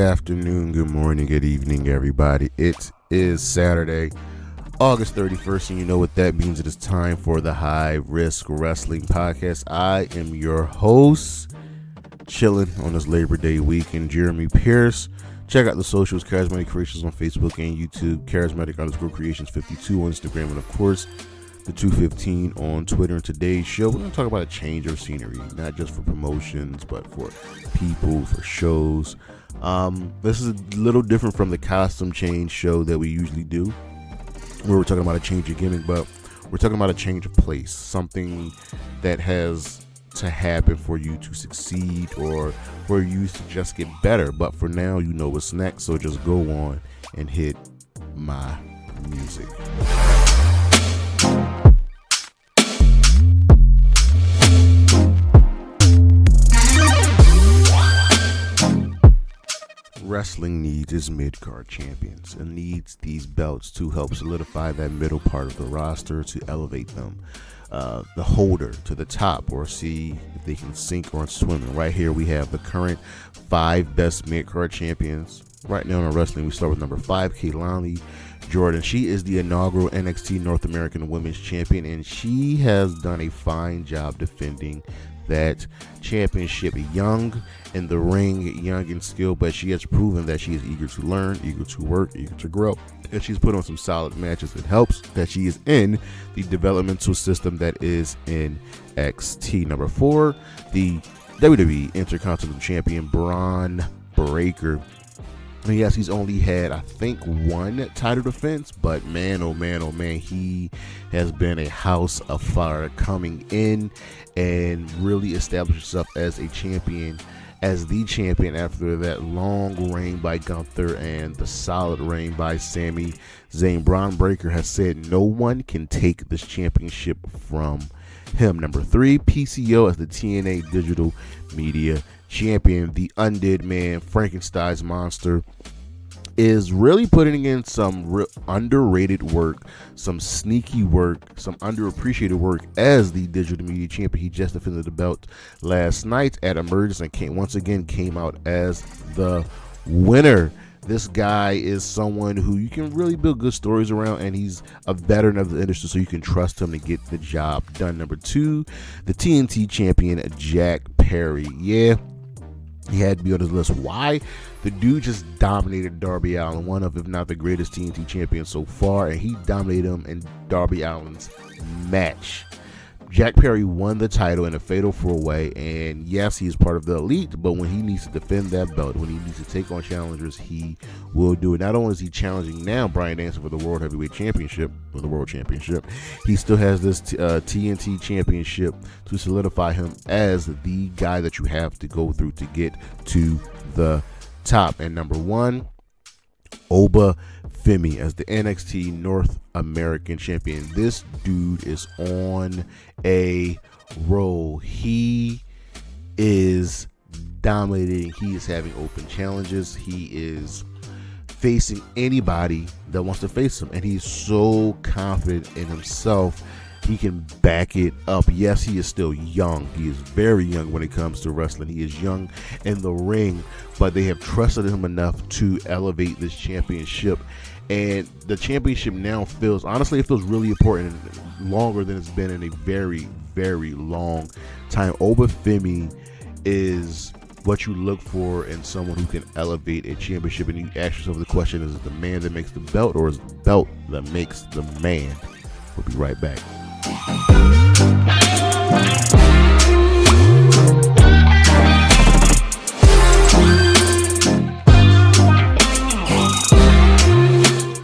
afternoon, good morning, good evening, everybody. It is Saturday, August 31st, and you know what that means. It is time for the High Risk Wrestling Podcast. I am your host, chilling on this Labor Day weekend, Jeremy Pierce. Check out the socials, Charismatic Creations on Facebook and YouTube, Charismatic_Creations52 on Instagram, and of course, the 215 on Twitter. And today's show, we're going to talk about a change of scenery, not just for promotions, but for people, for shows. This is a little different from the costume change show that we usually do, where we're talking about a change of gimmick, but we're talking about a change of place, something that has to happen for you to succeed or for you to just get better. But for now, you know what's next, so just go on and hit my music. Wrestling needs its mid-card champions and needs these belts to help solidify that middle part of the roster, to elevate them, the holder to the top, or see if they can sink or swim. And right here we have the current 5 best mid-card champions. Right now in wrestling, we start with number 5, Kaylani Jordan. She is the inaugural NXT North American Women's Champion, and she has done a fine job defending that championship. Young in the ring, young in skill, but she has proven that she is eager to learn, eager to work, eager to grow, and she's put on some solid matches. It helps that she is in the developmental system that is NXT. Number 4, the WWE Intercontinental Champion Braun Breaker. And yes, he's only had, I think, 1 title defense, but man, oh man, oh man, he has been a house of fire, coming in and really established himself as a champion, as the champion after that long reign by Gunther and the solid reign by Sami Zayn. Braun Breaker has said no one can take this championship from him. Number 3, PCO as the TNA Digital Media Champion. The undead man, Frankenstein's monster, is really putting in some underrated work, some sneaky work, some underappreciated work as the Digital Media Champion. He just defended the belt last night at Emergence and once again came out as the winner. This guy is someone who you can really build good stories around, and he's a veteran of the industry, so you can trust him to get the job done. Number 2, the TNT champion, Jack Perry. Yeah, he had to be on his list. Why? The dude just dominated Darby Allin, one of, if not the greatest TNT champion so far, and he dominated him in Darby Allin's match. Jack Perry won the title in a fatal 4-way, and yes, he is part of the elite, but when he needs to defend that belt, when he needs to take on challengers, he will do it. Not only is he challenging now Bryan Danielson for the World Heavyweight Championship, or the World Championship, he still has this TNT Championship to solidify him as the guy that you have to go through to get to the top. And number 1, Oba Femi as the NXT North American Champion. This dude is on a roll. He is dominating. He is having open challenges. He is facing anybody that wants to face him, and he's so confident in himself. He can back it up. Yes, he is still young. He is very young when it comes to wrestling. He is young in the ring, but they have trusted him enough to elevate this championship. And the championship now feels, honestly, it feels really important, longer than it's been in a very, very long time. Oba Femi is what you look for in someone who can elevate a championship. And you ask yourself the question, is it the man that makes the belt, or is it the belt that makes the man? We'll be right back.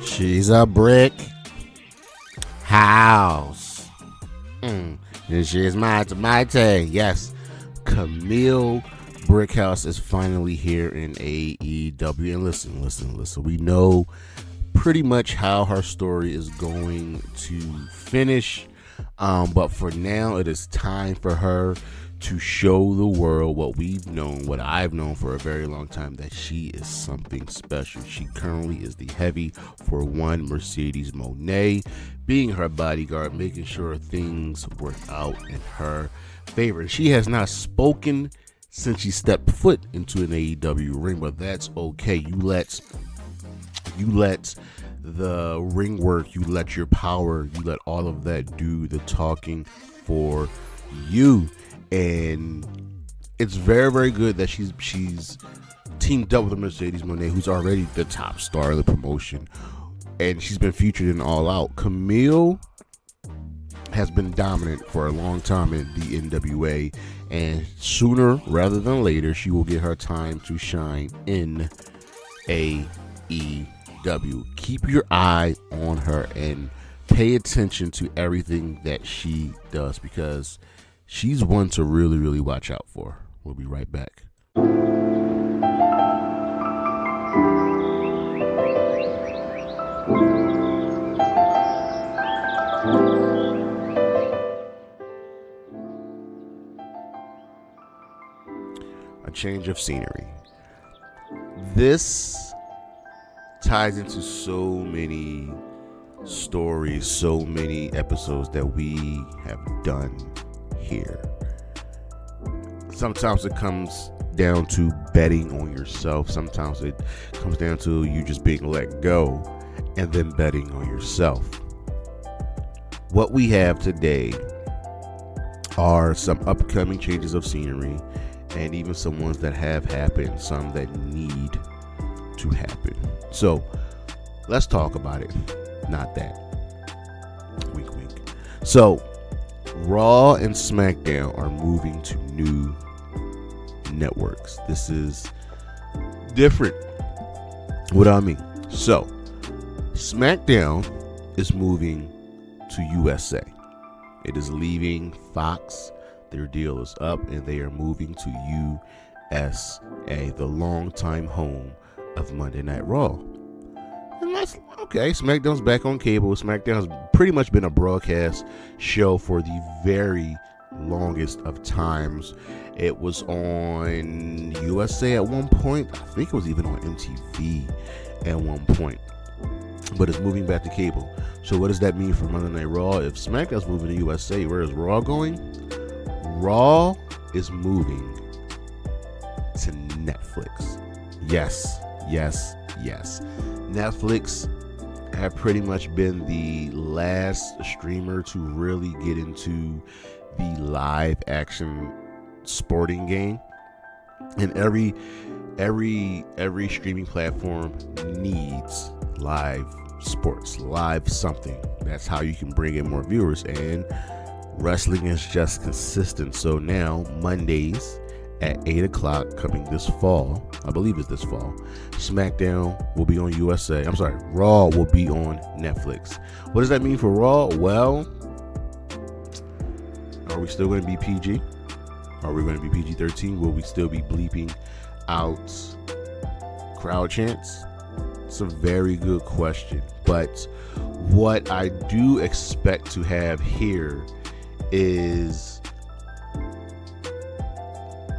She's a brick house. This is my tag. Yes, Kamille Brickhouse is finally here in AEW. And listen. We know pretty much how her story is going to finish. But for now, it is time for her to show the world what we've known, what I've known for a very long time, that she is something special. She currently is the heavy for one Mercedes Moné, being her bodyguard, making sure things work out in her favor. She has not spoken since she stepped foot into an AEW ring, but that's okay. You let the ring work, you let your power, you let all of that do the talking for you. And it's very, very good that she's teamed up with Mercedes Moné, who's already the top star of the promotion, and she's been featured in All Out. Kamille has been dominant for a long time in the NWA, and sooner rather than later, she will get her time to shine in AEW. Keep your eye on her and pay attention to everything that she does, because she's one to really, really watch out for. We'll be right back. A change of scenery. This ties into so many stories, so many episodes that we have done here. Sometimes it comes down to betting on yourself. Sometimes it comes down to you just being let go and then betting on yourself. What we have today are some upcoming changes of scenery, and even some ones that have happened, some that need to happen. So let's talk about it. Not that. Wink, wink. So Raw and SmackDown are moving to new networks. This is different. What do I mean? So SmackDown is moving to USA. It is leaving Fox. Their deal is up, and they are moving to USA, the longtime home of Monday Night Raw. And that's okay. SmackDown's back on cable. SmackDown has pretty much been a broadcast show for the very longest of times. It was on USA at one point. I think it was even on MTV at one point. But it's moving back to cable. So what does that mean for Monday Night Raw? If SmackDown's moving to USA, where is Raw going? Raw is moving to Netflix. Yes. Netflix have pretty much been the last streamer to really get into the live action sporting game. And every streaming platform needs live sports, live something. That's how you can bring in more viewers, and wrestling is just consistent. So now Mondays at 8 o'clock coming this fall, I believe it's this fall, SmackDown will be on USA. I'm sorry, Raw will be on Netflix. What does that mean for Raw? Well, are we still going to be PG? Are we going to be PG-13? Will we still be bleeping out crowd chants? It's a very good question. But what I do expect to have here is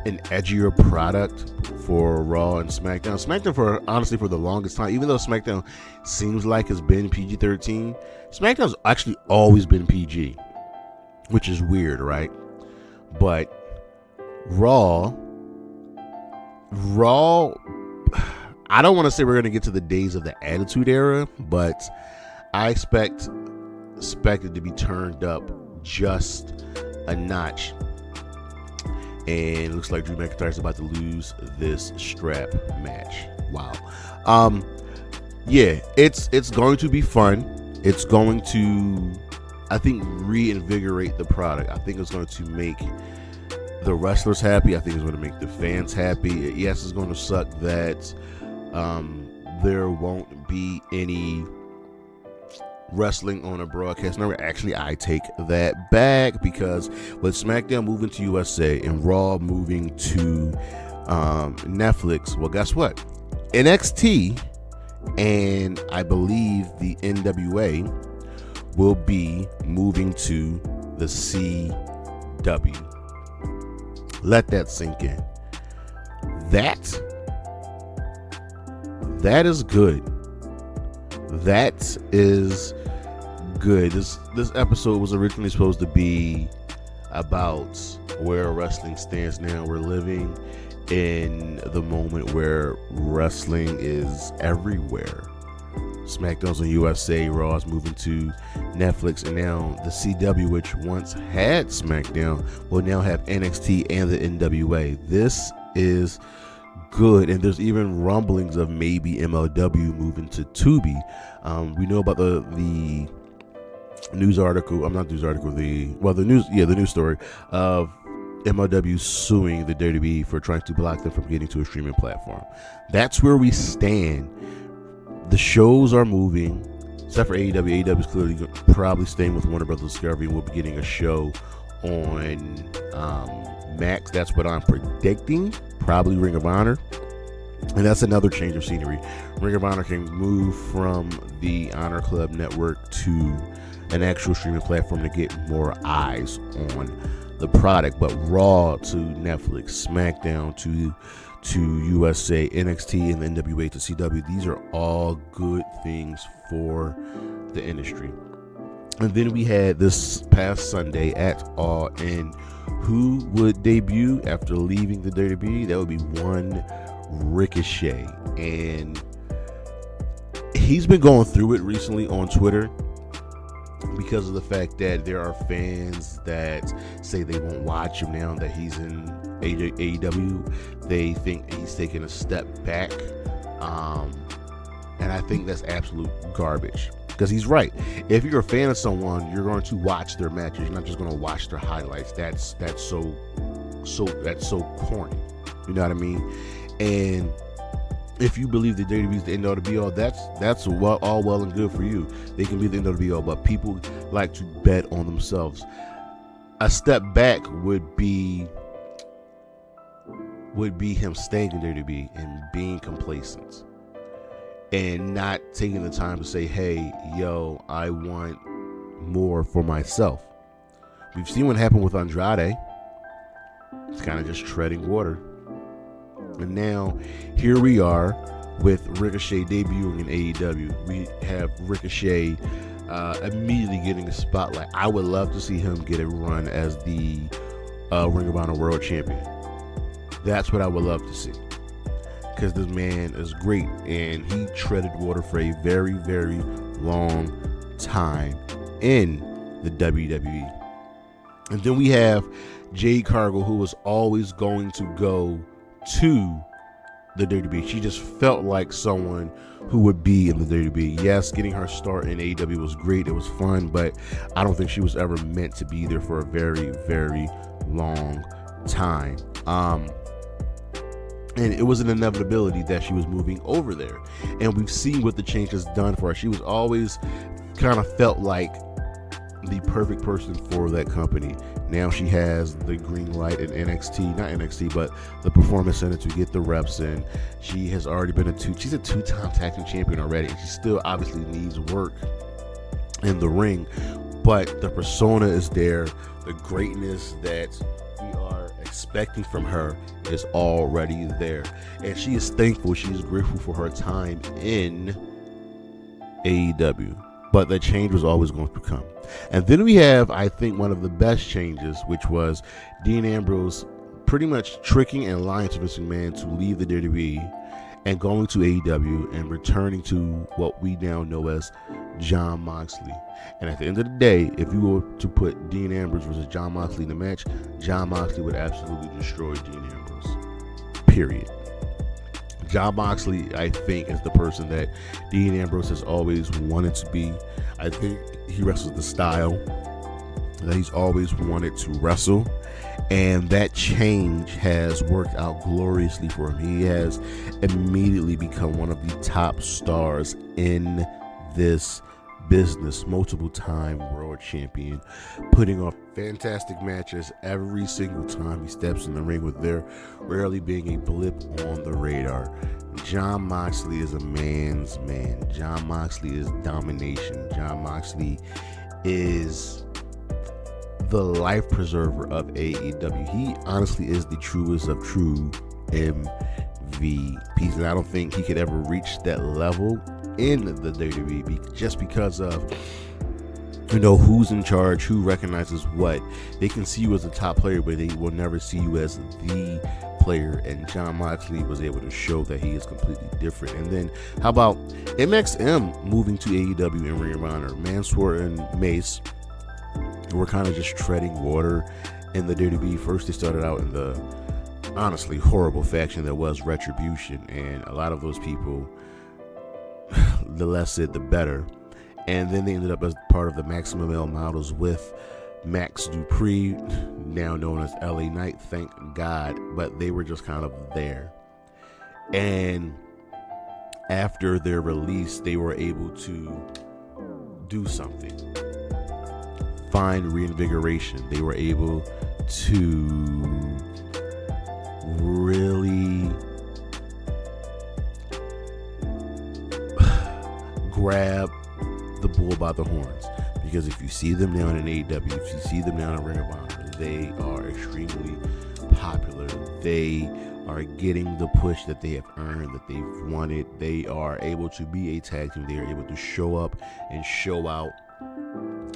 an edgier product for Raw and SmackDown. SmackDown, honestly, for the longest time, even though SmackDown seems like it's been PG-13, SmackDown's actually always been PG, which is weird, right? But Raw, I don't want to say we're going to get to the days of the Attitude Era, but I expect it to be turned up just a notch. And it looks like Drew McIntyre's about to lose this strap match. Wow. Yeah, it's going to be fun. It's going to, I think, reinvigorate the product. I think it's going to make the wrestlers happy. I think it's going to make the fans happy. Yes, it's going to suck that there won't be any wrestling on a broadcast network. Actually, I take that back, because with SmackDown moving to USA and Raw moving to Netflix, well, guess what? NXT and I believe the NWA will be moving to the CW. Let that sink in. That is good. That is good. This episode was originally supposed to be about where wrestling stands now. We're living in the moment where wrestling is everywhere. SmackDown's on USA, Raw's moving to Netflix, and now the CW, which once had SmackDown, will now have NXT and the NWA. This is good, and there's even rumblings of maybe MLW moving to Tubi. We know about the news article. The news story of MLW suing the WWE for trying to block them from getting to a streaming platform. That's where we stand. The shows are moving, except for AEW. AEW is clearly probably staying with Warner Brothers Discovery, and we'll be getting a show on Max. That's what I'm predicting. Probably Ring of Honor. And that's another change of scenery. Ring of Honor can move from the Honor Club network to an actual streaming platform to get more eyes on the product. But Raw to Netflix, SmackDown to USA, NXT, and the NWA to CW. These are all good things for the industry. And then we had this past Sunday at All In, who would debut after leaving the WWE. That would be one Ricochet. And he's been going through it recently on Twitter because of the fact that there are fans that say they won't watch him now that he's in AEW. They think he's taking a step back, and I think that's absolute garbage, because he's right. If you're a fan of someone, you're going to watch their matches. You're not just going to watch their highlights. That's so corny. You know what I mean? And if you believe that WWE is the end all to be all, that's all well and good for you. They can be the end all to be all, but people like to bet on themselves. A step back would be him staying in WWE and being complacent and not taking the time to say, hey, yo, I want more for myself. We've seen what happened with Andrade. It's kind of just treading water. And now here we are with Ricochet debuting in AEW. We have Ricochet immediately getting a spotlight. I would love to see him get a run as the Ring of Honor World Champion. That's what I would love to see, because this man is great, and he treaded water for a very, very long time in the WWE. And then we have Jade Cargill, who was always going to go to the WWE. She just felt like someone who would be in the WWE. Yes, getting her start in AEW was great. It was fun, but I don't think she was ever meant to be there for a very, very long time. And it was an inevitability that she was moving over there. And we've seen what the change has done for her. She was always kind of felt like the perfect person for that company. Now she has the green light in but the Performance Center to get the reps in. She has already been she's a two-time tag team champion already, and she still obviously needs work in the ring, but the persona is there. The greatness that we are expecting from her is already there, and she is thankful. She is grateful for her time in AEW. But the change was always going to come. And then we have, I think, one of the best changes, which was Dean Ambrose pretty much tricking and lying to Vince McMahon to leave the WWE and going to AEW and returning to what we now know as Jon Moxley. And at the end of the day, if you were to put Dean Ambrose versus Jon Moxley in the match, Jon Moxley would absolutely destroy Dean Ambrose. Period. Jon Moxley, I think, is the person that Dean Ambrose has always wanted to be. I think he wrestles the style that he's always wanted to wrestle, and that change has worked out gloriously for him. He has immediately become one of the top stars in this business, multiple time world champion, putting off fantastic matches every single time he steps in the ring, with there rarely being a blip on the radar. Jon Moxley is a man's man. Jon Moxley is domination. Jon Moxley is the life preserver of AEW. He honestly is the truest of true MVPs, and I don't think he could ever reach that level in the WWE just because of you know who's in charge, who recognizes what. They can see you as a top player, but they will never see you as the player. And Jon Moxley was able to show that he is completely different. And then how about MXM moving to AEW and Ring of Honor? Mansoor and Mace were kind of just treading water in the WWE. First, they started out in the honestly horrible faction that was Retribution, and a lot of those people, the less said the better. And then they ended up as part of the Maximum Male Models with Max Dupree, now known as LA Knight, thank God, but they were just kind of there. And after their release, they were able to do something, find reinvigoration. They were able to really grab the bull by the horns, because if you see them now in AEW, if you see them now in Ring of Honor, they are extremely popular. They are getting the push that they have earned, that they've wanted. They are able to be a tag team. They are able to show up and show out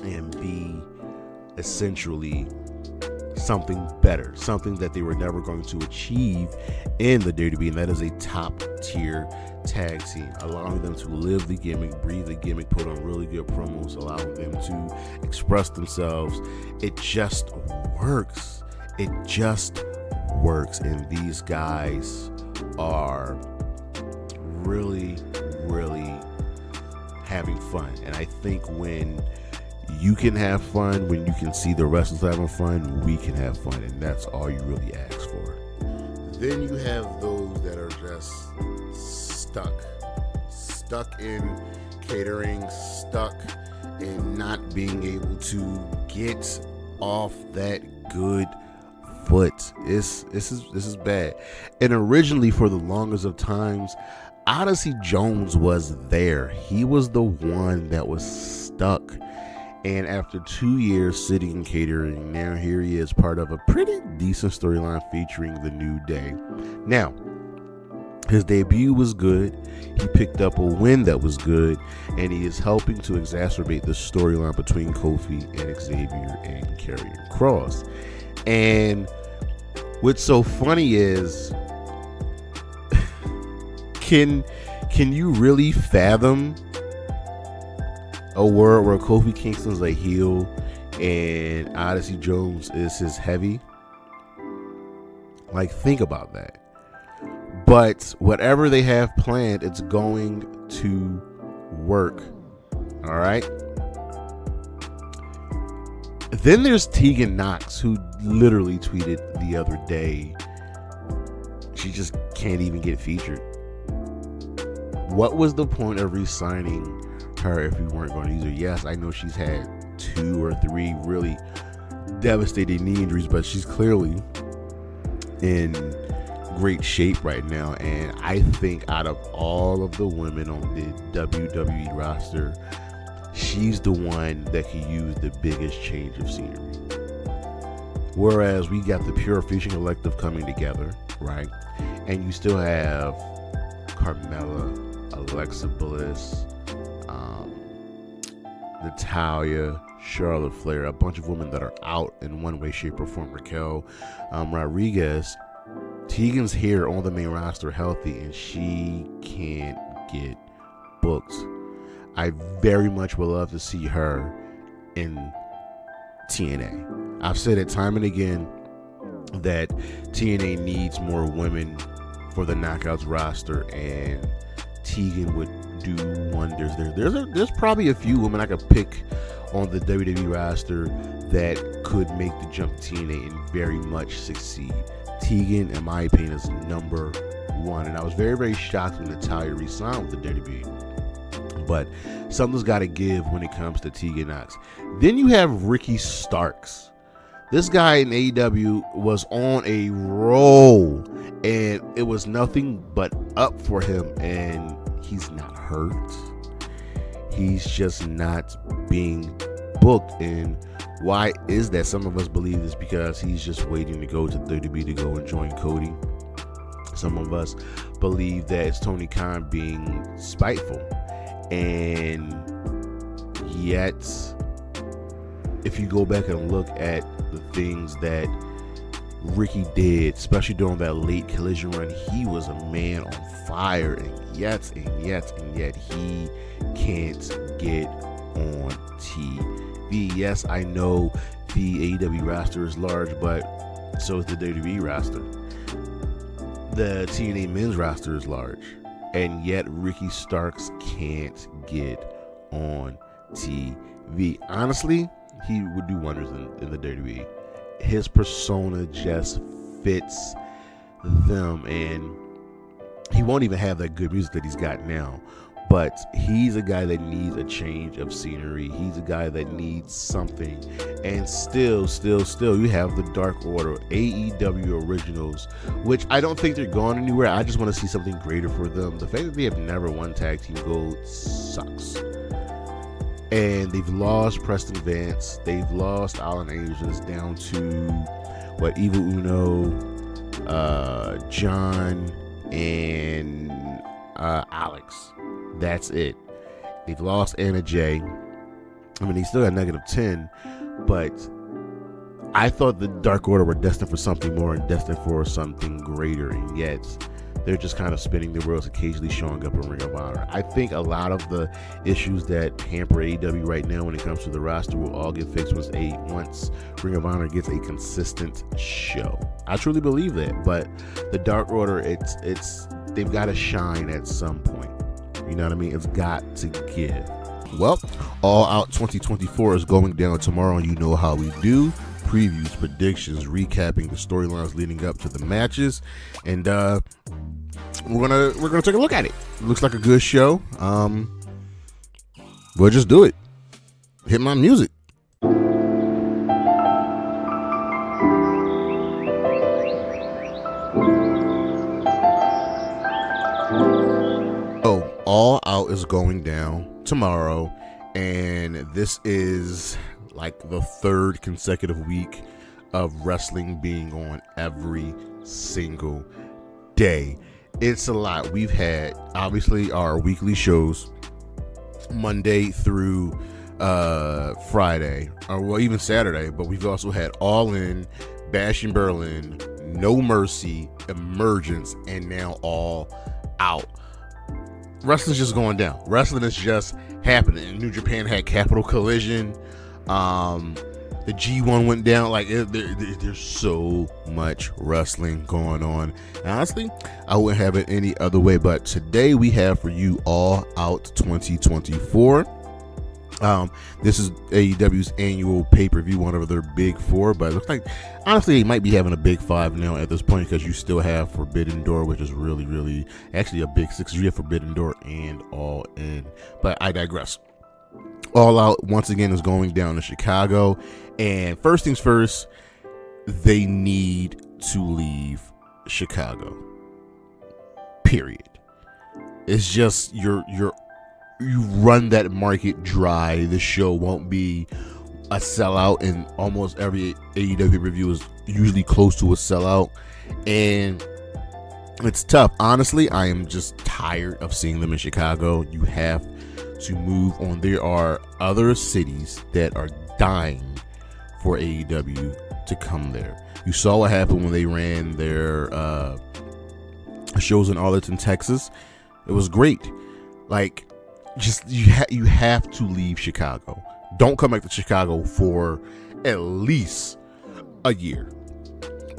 and be essentially something better, something that they were never going to achieve in the WWE, and that is a top tier tag team, allowing them to live the gimmick, breathe the gimmick, put on really good promos, allowing them to express themselves. It just works. It just works. And these guys are really, really having fun. And I think when you can have fun, when you can see the wrestlers having fun, we can have fun. And that's all you really ask for. Then you have those that are just stuck in catering, stuck in not being able to get off that good foot. This is bad. And originally, for the longest of times, Odyssey Jones was there. He was the one that was stuck. And after 2 years sitting in catering, now here he is, part of a pretty decent storyline featuring the New Day. Now, his debut was good. He picked up a win that was good, and he is helping to exacerbate the storyline between Kofi and Xavier and Karrion Kross. And what's so funny is, can you really fathom a world where Kofi Kingston's a heel and Odyssey Jones is his heavy? Like, think about that. But whatever they have planned, it's going to work. All right. Then there's Tegan Nox, who literally tweeted the other day, she just can't even get featured. What was the point of re-signing her if we weren't going to use her? Yes, I know she's had 2 or 3 really devastating knee injuries, but she's clearly in great shape right now. And I think out of all of the women on the WWE roster, she's the one that could use the biggest change of scenery. Whereas we got the Pure Fusion Collective coming together, right? And you still have Carmella, Alexa Bliss, Natalya, Charlotte Flair, a bunch of women that are out in one way, shape, or form. Raquel Rodriguez. Tegan's here on the main roster healthy, and she can't get booked. I very much would love to see her in TNA. I've said it time and again that TNA needs more women for the Knockouts roster, and Tegan would do wonders there. There's probably a few women I could pick on the WWE roster that could make the jump to TNA and very much succeed. Tegan, in my opinion, is number 1, and I was very, very shocked when Natalya re-signed with the WWE. But something's got to give when it comes to Tegan Nox. Then you have Ricky Starks. This guy in AEW was on a roll, and it was nothing but up for him, and he's not hurt. He's just not being booked. And why is that? Some of us believe it's because he's just waiting to go to WWE to go and join Cody. Some of us believe that it's Tony Khan being spiteful. And yet, if you go back and look at the things that Ricky did, especially during that late Collision run, he was a man on fire, and yet he can't get on TV. Yes, I know the AEW roster is large, but so is the WWE roster. The TNA men's roster is large, and yet Ricky Starks can't get on TV. Honestly, he would do wonders in the WWE. His persona just fits them, and he won't even have that good music that he's got now. But he's a guy that needs a change of scenery. He's a guy that needs something. And still, you have the Dark Order, AEW Originals, which I don't think they're going anywhere. I just want to see something greater for them. The fact that they have never won Tag Team Gold sucks. And they've lost Preston Vance. They've lost Alan Angels down to, Evil Uno, John, and Alex. That's it. They've lost Anna Jay. I mean, they still got -10, but I thought the Dark Order were destined for something more and destined for something greater, and yet they're just kind of spinning their wheels, occasionally showing up in Ring of Honor. I think a lot of the issues that hamper AEW right now when it comes to the roster will all get fixed once Ring of Honor gets a consistent show. I truly believe that, but the Dark Order, they've got to shine at some point. You know what I mean? It's got to give. Well, All Out 2024 is going down tomorrow, and you know how we do. Previews, predictions, recapping the storylines leading up to the matches, and we're gonna take a look at it. Looks like a good show. We'll just do it. Hit my music. All Out is going down tomorrow, and this is like the third consecutive week of wrestling being on every single day. It's a lot. We've had obviously our weekly shows Monday through Friday, or even Saturday, but we've also had All In, Bash in Berlin, No Mercy, Emergence, and now All Out. Wrestling's just going down. Wrestling is just happening. New Japan had Capital Collision. The G1 went down. Like there's so much wrestling going on. And honestly, I wouldn't have it any other way. But today we have for you All Out 2024. This is AEW's annual pay-per-view, one of their big four, but it looks like honestly they might be having a big five now at this point, because you still have Forbidden Door, which is really actually a big six. You have Forbidden Door and All In, but I digress. All Out once again is going down to Chicago, and first things first, they need to leave Chicago. Period. It's just you run that market dry, the show won't be a sellout, and almost every AEW review is usually close to a sellout, and it's tough. Honestly, I am just tired of seeing them in Chicago. You have to move on. There are other cities that are dying for AEW to come there. You saw what happened when they ran their shows in Arlington, Texas. It was great. Like, just you have to leave Chicago. Don't come back to Chicago for at least a year.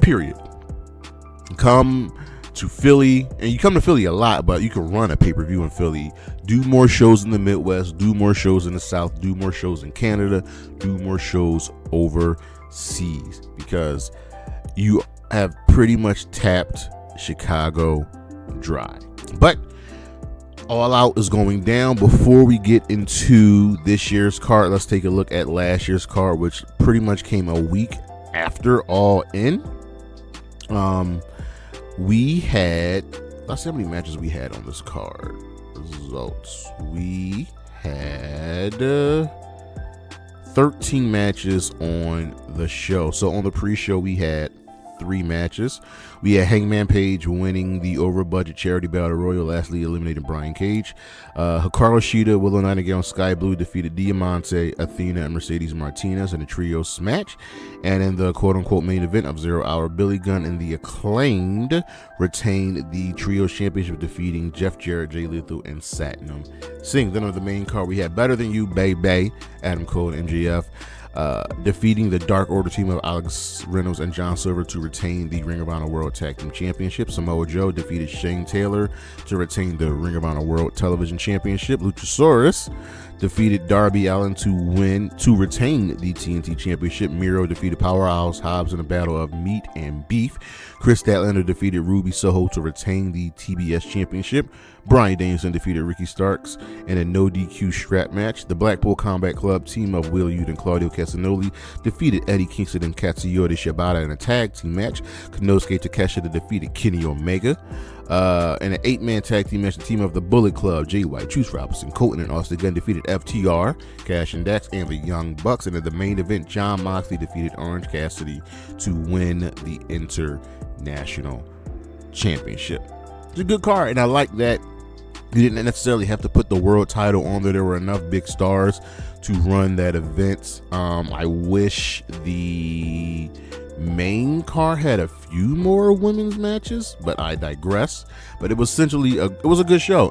Period. Come to Philly, and you come to Philly a lot, but you can run a pay-per-view in Philly. Do more shows in the Midwest. Do more shows in the South. Do more shows in Canada. Do more shows overseas, because you have pretty much tapped Chicago dry. But All Out is going down. Before we get into this year's card, let's take a look at last year's card, which pretty much came a week after All In. We had, let's see how many matches we had on this card. Results. We had 13 matches on the show. So on the pre-show, we had 3 matches. We had Hangman Page winning the over-budget charity battle royal, lastly eliminating Brian Cage. Hikaru Shida, Willow, Nightingale, and Sky Blue defeated Diamante, Athena, and Mercedes Martinez in a trios match. And in the quote-unquote main event of 0 Hour, Billy Gunn and the Acclaimed retained the trios championship, defeating Jeff Jarrett, Jay Lethal, and Satnam Singh. Then on the main card, we had Better Than You, Bay, Adam Cole, and MJF, defeating the Dark Order team of Alex Reynolds and John Silver to retain the Ring of Honor World Tag Team Championship. Samoa Joe defeated Shane Taylor to retain the Ring of Honor World Television Championship. Luchasaurus defeated Darby Allin to retain the TNT Championship. Miro defeated Powerhouse Hobbs in a battle of meat and beef. Kris Statlander defeated Ruby Soho to retain the TBS Championship. Bryan Danielson defeated Ricky Starks in a no DQ strap match. The Blackpool Combat Club team of Will Yuta and Claudio Castagnoli defeated Eddie Kingston and Katsuyori Shibata in a tag team match. Konosuke Takeshita defeated Kenny Omega. In an 8-man tag team match, the team of the Bullet Club, Jay White, Juice Robinson, Colton, and Austin Gunn defeated FTR, Cash and Dax, and the Young Bucks. And in the main event, Jon Moxley defeated Orange Cassidy to win the International Championship. It's a good card, and I like that you didn't necessarily have to put the world title on there. There were enough big stars to run that event. I wish the main card had a few more women's matches, but I digress. But it was essentially it was a good show.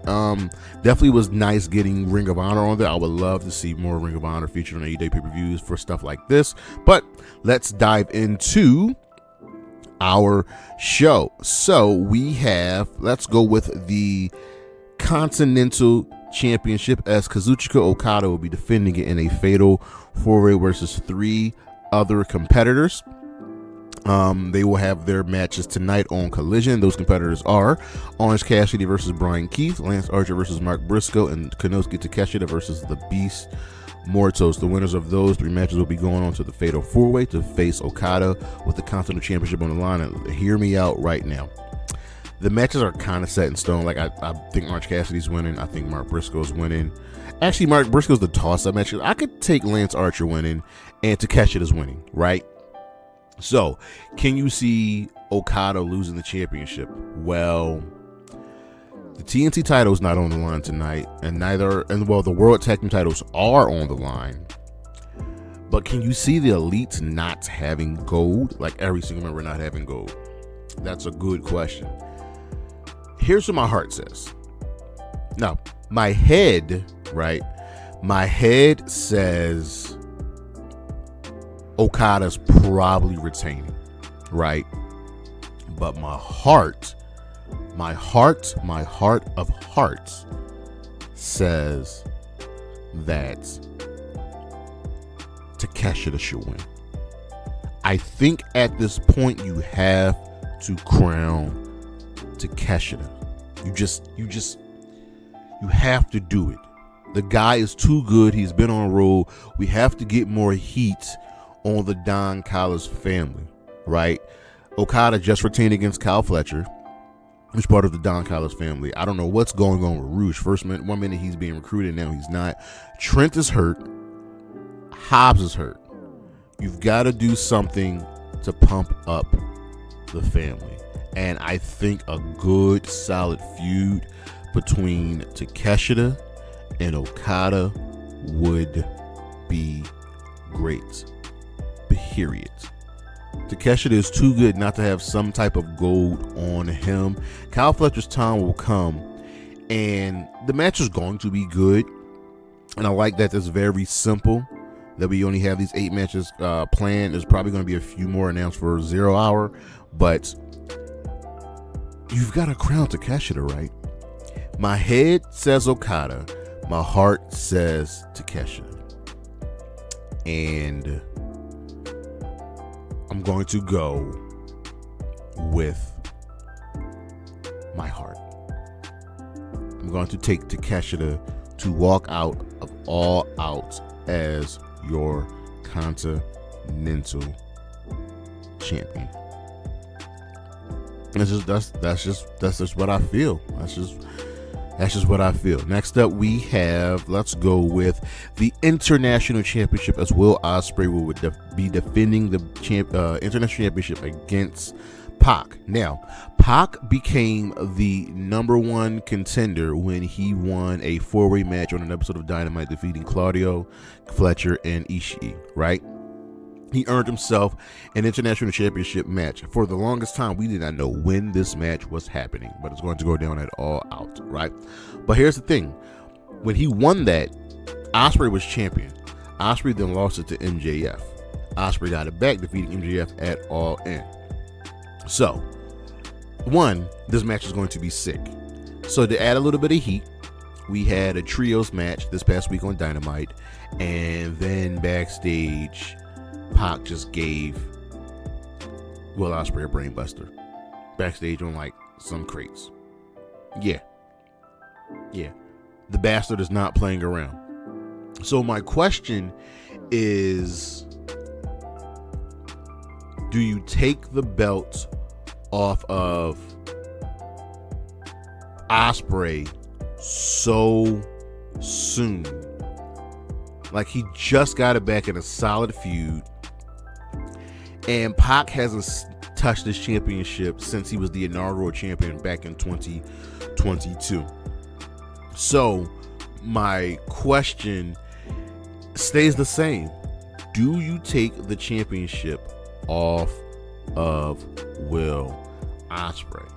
Definitely was nice getting Ring of Honor on there. I would love to see more Ring of Honor featured on AEW pay-per-views for stuff like this. But let's dive into our show. So let's go with the Continental Championship, as Kazuchika Okada will be defending it in a fatal 4-way versus 3 other competitors. They will have their matches tonight on Collision. Those competitors are Orange Cassidy versus Brian Keith, Lance Archer versus Mark Briscoe, and Konosuke Takeshita versus the Beast Mortos. The winners of those 3 matches will be going on to the fatal 4-way to face Okada with the Continental Championship on the line. And hear me out right now. The matches are kind of set in stone. Like, I think Orange Cassidy's winning. I think Mark Briscoe's winning. Actually, Mark Briscoe's the toss-up match. I could take Lance Archer winning and Takeshita's winning, right? So, can you see Okada losing the championship? Well, the TNT title is not on the line tonight, and the World Tag Team titles are on the line. But can you see the Elites not having gold? Like, every single member not having gold? That's a good question. Here's what my heart says. Now, my head says Okada's probably retaining, right? But my heart of hearts says that Takeshita should win. I think at this point you have to crown Takeshita. You have to do it. The guy is too good. He's been on a roll. We have to get more heat on the Don Callis family, right? Okada just retained against Kyle Fletcher, who's part of the Don Callis family. I don't know what's going on with Rouge. One minute he's being recruited, now he's not. Trent is hurt. Hobbs is hurt. You've got to do something to pump up the family. And I think a good, solid feud between Takeshita and Okada would be great. Period. Takeshita is too good not to have some type of gold on him. Kyle Fletcher's time will come, and the match is going to be good. And I like that it's very simple, that we only have these 8 matches planned. There's probably going to be a few more announced for 0 Hour, but you've got to crown Takeshita, right? My head says Okada. My heart says Takeshita. And I'm going to go with my heart. I'm going to take Takeshita to walk out of All Out as your Continental champion. And that's just what I feel. That's just what I feel. Next up, we have, let's go with the International Championship, as Will Ospreay will be defending the International Championship against Pac. Now, Pac became the #1 contender when he won a 4-way match on an episode of Dynamite, defeating Claudio, Fletcher, and Ishii, right? He earned himself an International Championship match. For the longest time, we did not know when this match was happening, but it's going to go down at All Out, right? But here's the thing. When he won that, Ospreay was champion. Ospreay then lost it to MJF. Ospreay got it back, defeating MJF at All In. So, this match is going to be sick. So to add a little bit of heat, we had a trios match this past week on Dynamite, and then backstage, Pac just gave Will Ospreay a brainbuster backstage on like some crates. Yeah. The bastard is not playing around. So my question is, do you take the belt off of Ospreay so soon? Like, he just got it back in a solid feud, and Pac hasn't touched this championship since he was the inaugural champion back in 2022. So my question stays the same. Do you take the championship off of Will Ospreay?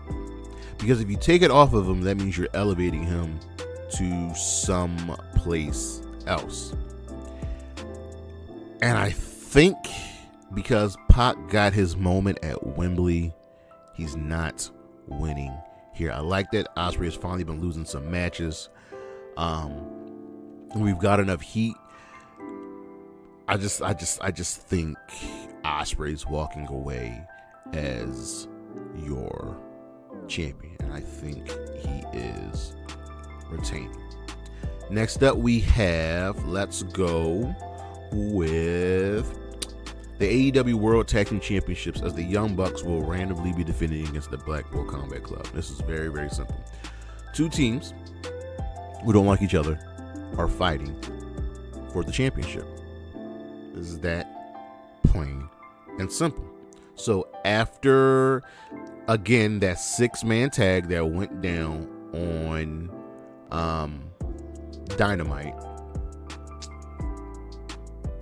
Because if you take it off of him, that means you're elevating him to some place else. And I think because Pac got his moment at Wembley, he's not winning here. I like that Ospreay has finally been losing some matches. We've got enough heat. I just think Ospreay's walking away as your champion, and I think he is retaining. Next up, we have, let's go with the AEW World Tag Team Championships, as the Young Bucks will randomly be defending against the Blackpool Combat Club. This is very, very simple. Two teams who don't like each other are fighting for the championship. This is that plain and simple. So after, again, that 6-man tag that went down on Dynamite,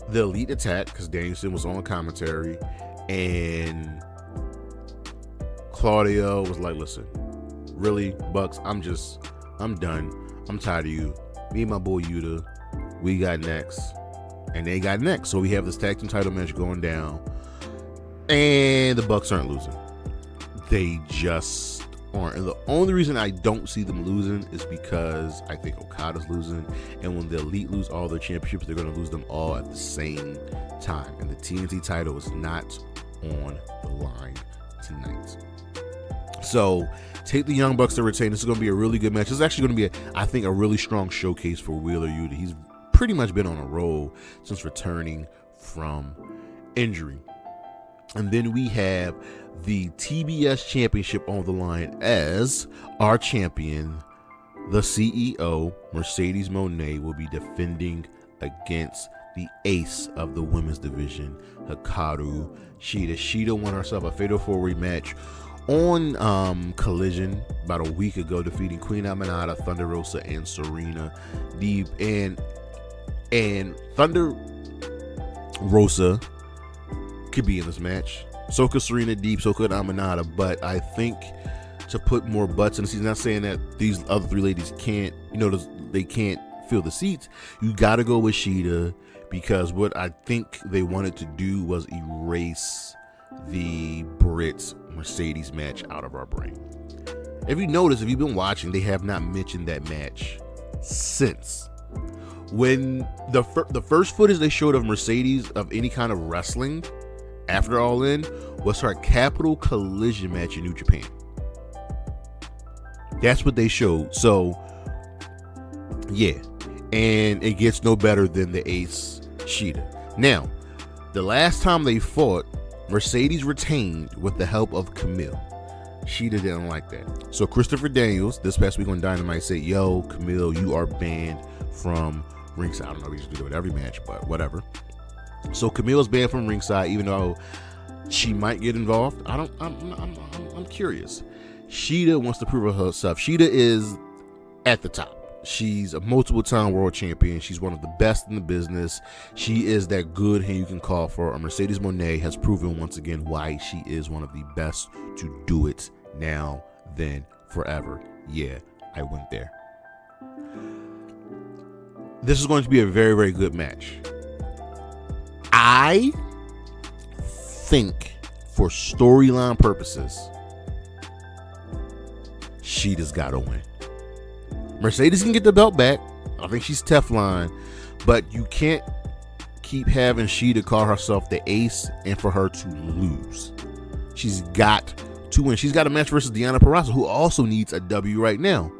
the Elite attacked because Danielson was on commentary, and Claudio was like, listen, really, Bucks, I'm done. I'm tired of you. Me and my boy Yuta, we got next. And they got next. So we have this tag team title match going down, and the Bucks aren't losing. They just aren't. And the only reason I don't see them losing is because I think Okada's losing, and when the Elite lose all their championships, they're going to lose them all at the same time, and the TNT title is not on the line tonight. So take the Young Bucks to retain. This is going to be a really good match. This is actually going to be, I think, a really strong showcase for Wheeler Yuta. He's pretty much been on a roll since returning from injury. And then we have the TBS Championship on the line, as our champion, the CEO, Mercedes Moné, will be defending against the ace of the women's division, Hikaru Shida. Shida won herself a fatal 4-way match on Collision about a week ago, defeating Queen Aminata, Thunder Rosa, and Serena Deeb. And Thunder Rosa could be in this match. So could Serena Deeb, so could Aminata. But I think to put more butts in the seats, not saying that these other 3 ladies can't, they can't fill the seats. You got to go with Shida, because what I think they wanted to do was erase the Brits Mercedes match out of our brain. If you notice, if you've been watching, they have not mentioned that match since. When the first footage they showed of Mercedes of any kind of wrestling after All In was her Capital Collision match in New Japan. That's what they showed. So yeah, and it gets no better than the ace Shida. Now, the last time they fought, Mercedes retained with the help of Kamille. Shida didn't like that. So Christopher Daniels this past week on Dynamite said, "Yo, Kamille, you are banned from ringside." I don't know if he used to do it with every match, but whatever. So Camille's banned from ringside, even though she might get involved. I'm curious. Shida wants to prove herself. Shida is at the top. She's a multiple-time world champion. She's one of the best in the business. She is that good hand you can call for. Mercedes Moné has proven once again why she is one of the best to do it now, then, forever. Yeah, I went there. This is going to be a very, very good match. I think for storyline purposes, Shida's got to win. Mercedes can get the belt back. I think she's Teflon, but you can't keep having Shida call herself the ace and for her to lose. She's got to win. She's got a match versus Deonna Purrazzo, who also needs a W right now.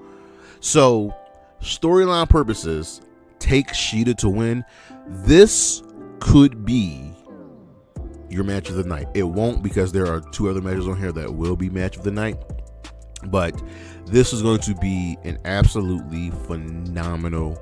So, storyline purposes, take Shida to win. This could be your match of the night. It won't, because there are 2 other matches on here that will be match of the night. But this is going to be an absolutely phenomenal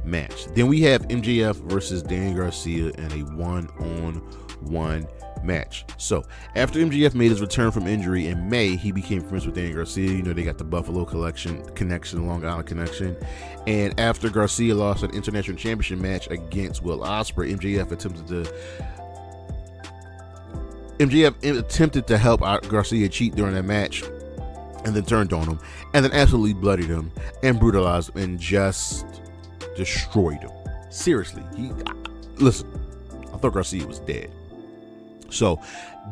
match. Then we have MJF versus Daniel Garcia in a 1-on-1 match. So after MJF made his return from injury in May, he became friends with Daniel Garcia. You know, they got the Buffalo connection, Long Island connection. And after Garcia lost an international championship match against Will Ospreay, MJF attempted to help Garcia cheat during that match, and then turned on him, and then absolutely bloodied him, and brutalized him, and just destroyed him. Seriously, listen, I thought Garcia was dead. So,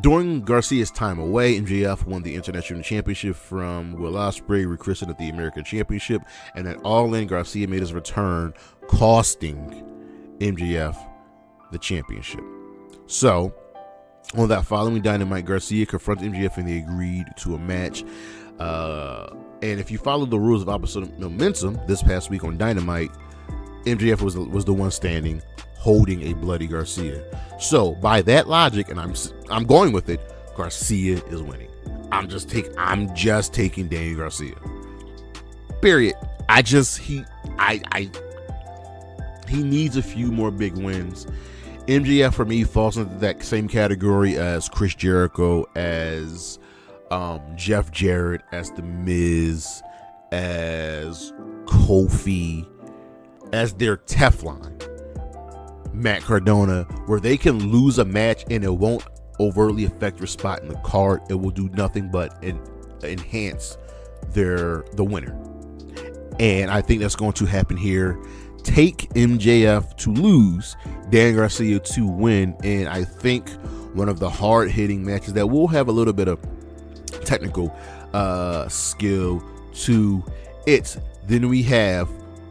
during Garcia's time away, MJF won the International Championship from Will Ospreay, rechristened it the American Championship, and then All In, Garcia made his return, costing MJF the championship. So, on that following Dynamite, Garcia confronted MJF and they agreed to a match. And if you follow the rules of opposite momentum, this past week on Dynamite, MJF was the one standing, holding a bloody Garcia. So by that logic, and I'm going with it, Garcia is winning. I'm just taking Daniel Garcia. Period. He needs a few more big wins. MJF for me falls into that same category as Chris Jericho, as Jeff Jarrett, as The Miz, as Kofi, as their Teflon, Matt Cardona, where they can lose a match and it won't overtly affect your spot in the card. It will do nothing but enhance the winner. And I think that's going to happen here. Take MJF to lose, Dan Garcia to win, and I think one of the hard-hitting matches that will have a little bit of technical skill to it. Then we have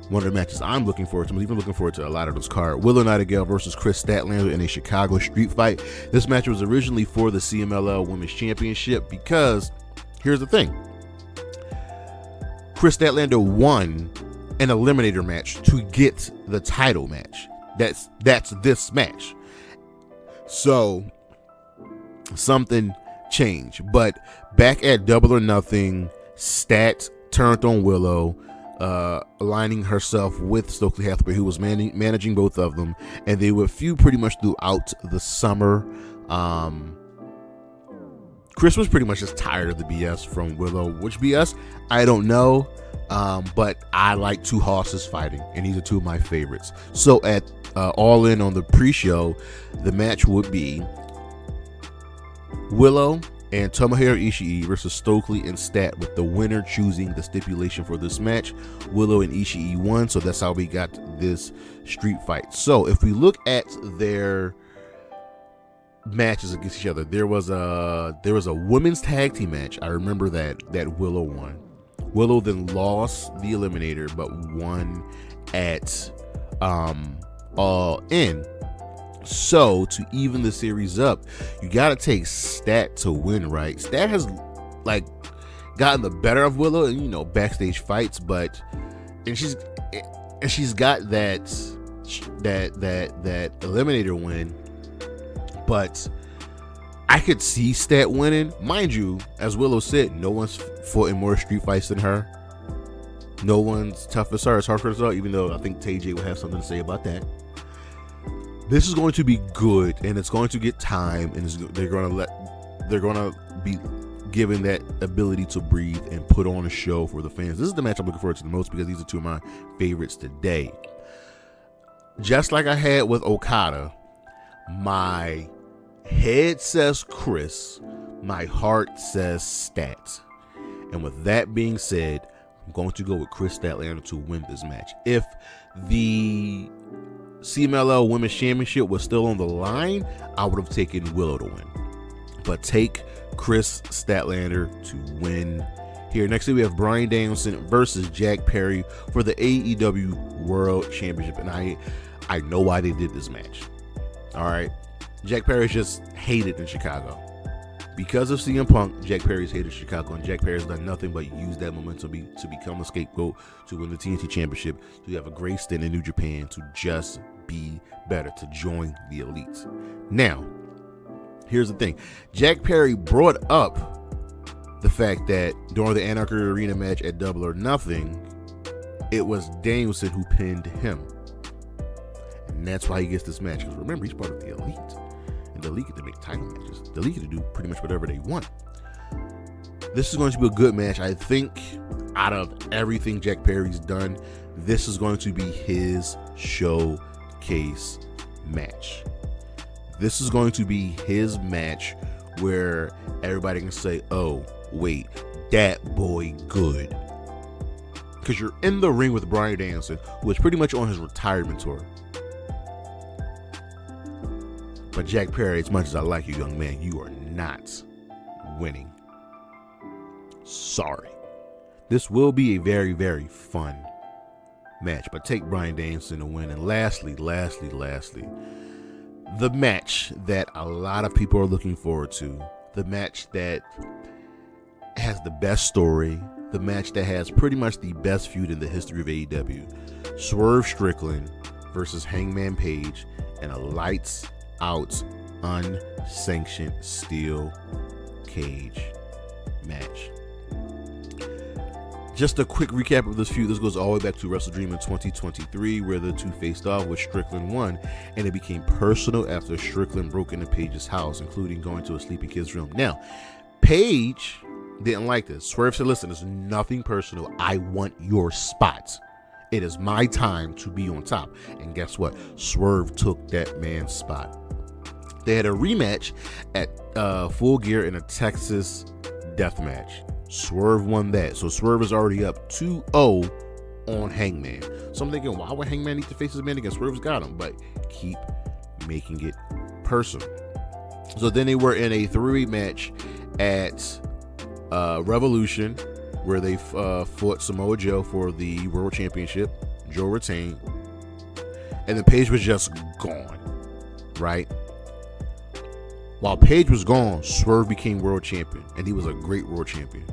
one of the matches I'm looking forward to. I'm even looking forward to a lot of this card. Willow Nightingale versus Kris Statlander in a Chicago street fight. This match was originally for the CMLL Women's Championship, because here's the thing. Kris Statlander won an eliminator match to get the title match. That's this match. So something changed. But back at Double or Nothing, Stat turned on Willow, aligning herself with Stokely Hathaway, who was managing both of them, and they would feud pretty much throughout the summer. Kris was pretty much just tired of the BS from Willow. Which BS? I don't know. But I like two horses fighting, and these are two of my favorites. So at All In on the pre-show, the match would be Willow and Tomohiro Ishii versus Stokely and Stat, with the winner choosing the stipulation for this match. Willow and Ishii won, so that's how we got this street fight. So if we look at their matches against each other, there was a women's tag team match. I remember that Willow won. Willow then lost the eliminator, but won at All In. So to even the series up, you got to take Stat to win, right? Stat has gotten the better of Willow in backstage fights, and she's got that eliminator win. But I could see Stat winning. Mind you, as Willow said, no one's fought in more street fights than her. No one's tough as her. It's hard for her, even though I think TJ will have something to say about that. This is going to be good, and it's going to get time, and they're going to be given that ability to breathe and put on a show for the fans. This is the match I'm looking forward to the most because these are two of my favorites today. Just like I had with Okada, my head says Kris, my heart says Stat. And with that being said, I'm going to go with Kris Statlander to win this match. If the CMLL Women's Championship was still on the line, I would have taken Willow to win. But take Kris Statlander to win here. Next, we have Bryan Danielson versus Jack Perry for the AEW World Championship. And I know why they did this match. All right. Jack Perry's just hated in Chicago. Because of CM Punk, Jack Perry's hated Chicago, and Jack Perry's done nothing but use that momentum to become a scapegoat, to win the TNT Championship, to have a great stint in New Japan, to just be better, to join the elites. Now, here's the thing. Jack Perry brought up the fact that during the Anarchy Arena match at Double or Nothing, it was Danielson who pinned him. And that's why he gets this match. Because remember, he's part of the elite. And the elite get to make title matches. The elite get to do pretty much whatever they want. This is going to be a good match. I think out of everything Jack Perry's done, this is going to be his showcase match. This is going to be his match where everybody can say, oh, wait, that boy good. Because you're in the ring with Bryan Danielson, who is pretty much on his retirement tour. But Jack Perry, as much as I like you, young man, you are not winning. Sorry. This will be a very, very fun match, but take Bryan Danielson to win. And lastly, the match that a lot of people are looking forward to, the match that has the best story, the match that has pretty much the best feud in the history of AEW. Swerve Strickland versus Hangman Page in a lights out, unsanctioned steel cage match. Just a quick recap of this feud. This goes all the way back to Wrestle Dream in 2023, where the two faced off, with Strickland won, and it became personal after Strickland broke into Page's house, including going to a sleeping kid's room. Now, Page didn't like this. Swerve said, listen, it's nothing personal. I want your spot. It is my time to be on top. And guess what? Swerve took that man's spot. They had a rematch at Full Gear in a Texas death match. Swerve won that. So Swerve is already up 2-0 on Hangman. So I'm thinking, why would Hangman need to face his man again? Swerve's got him. But keep making it personal. So then they were in a three-way match at Revolution, where they fought Samoa Joe for the World Championship. Joe retained. And then Page was just gone. Right? While Page was gone, Swerve became world champion, and he was a great world champion.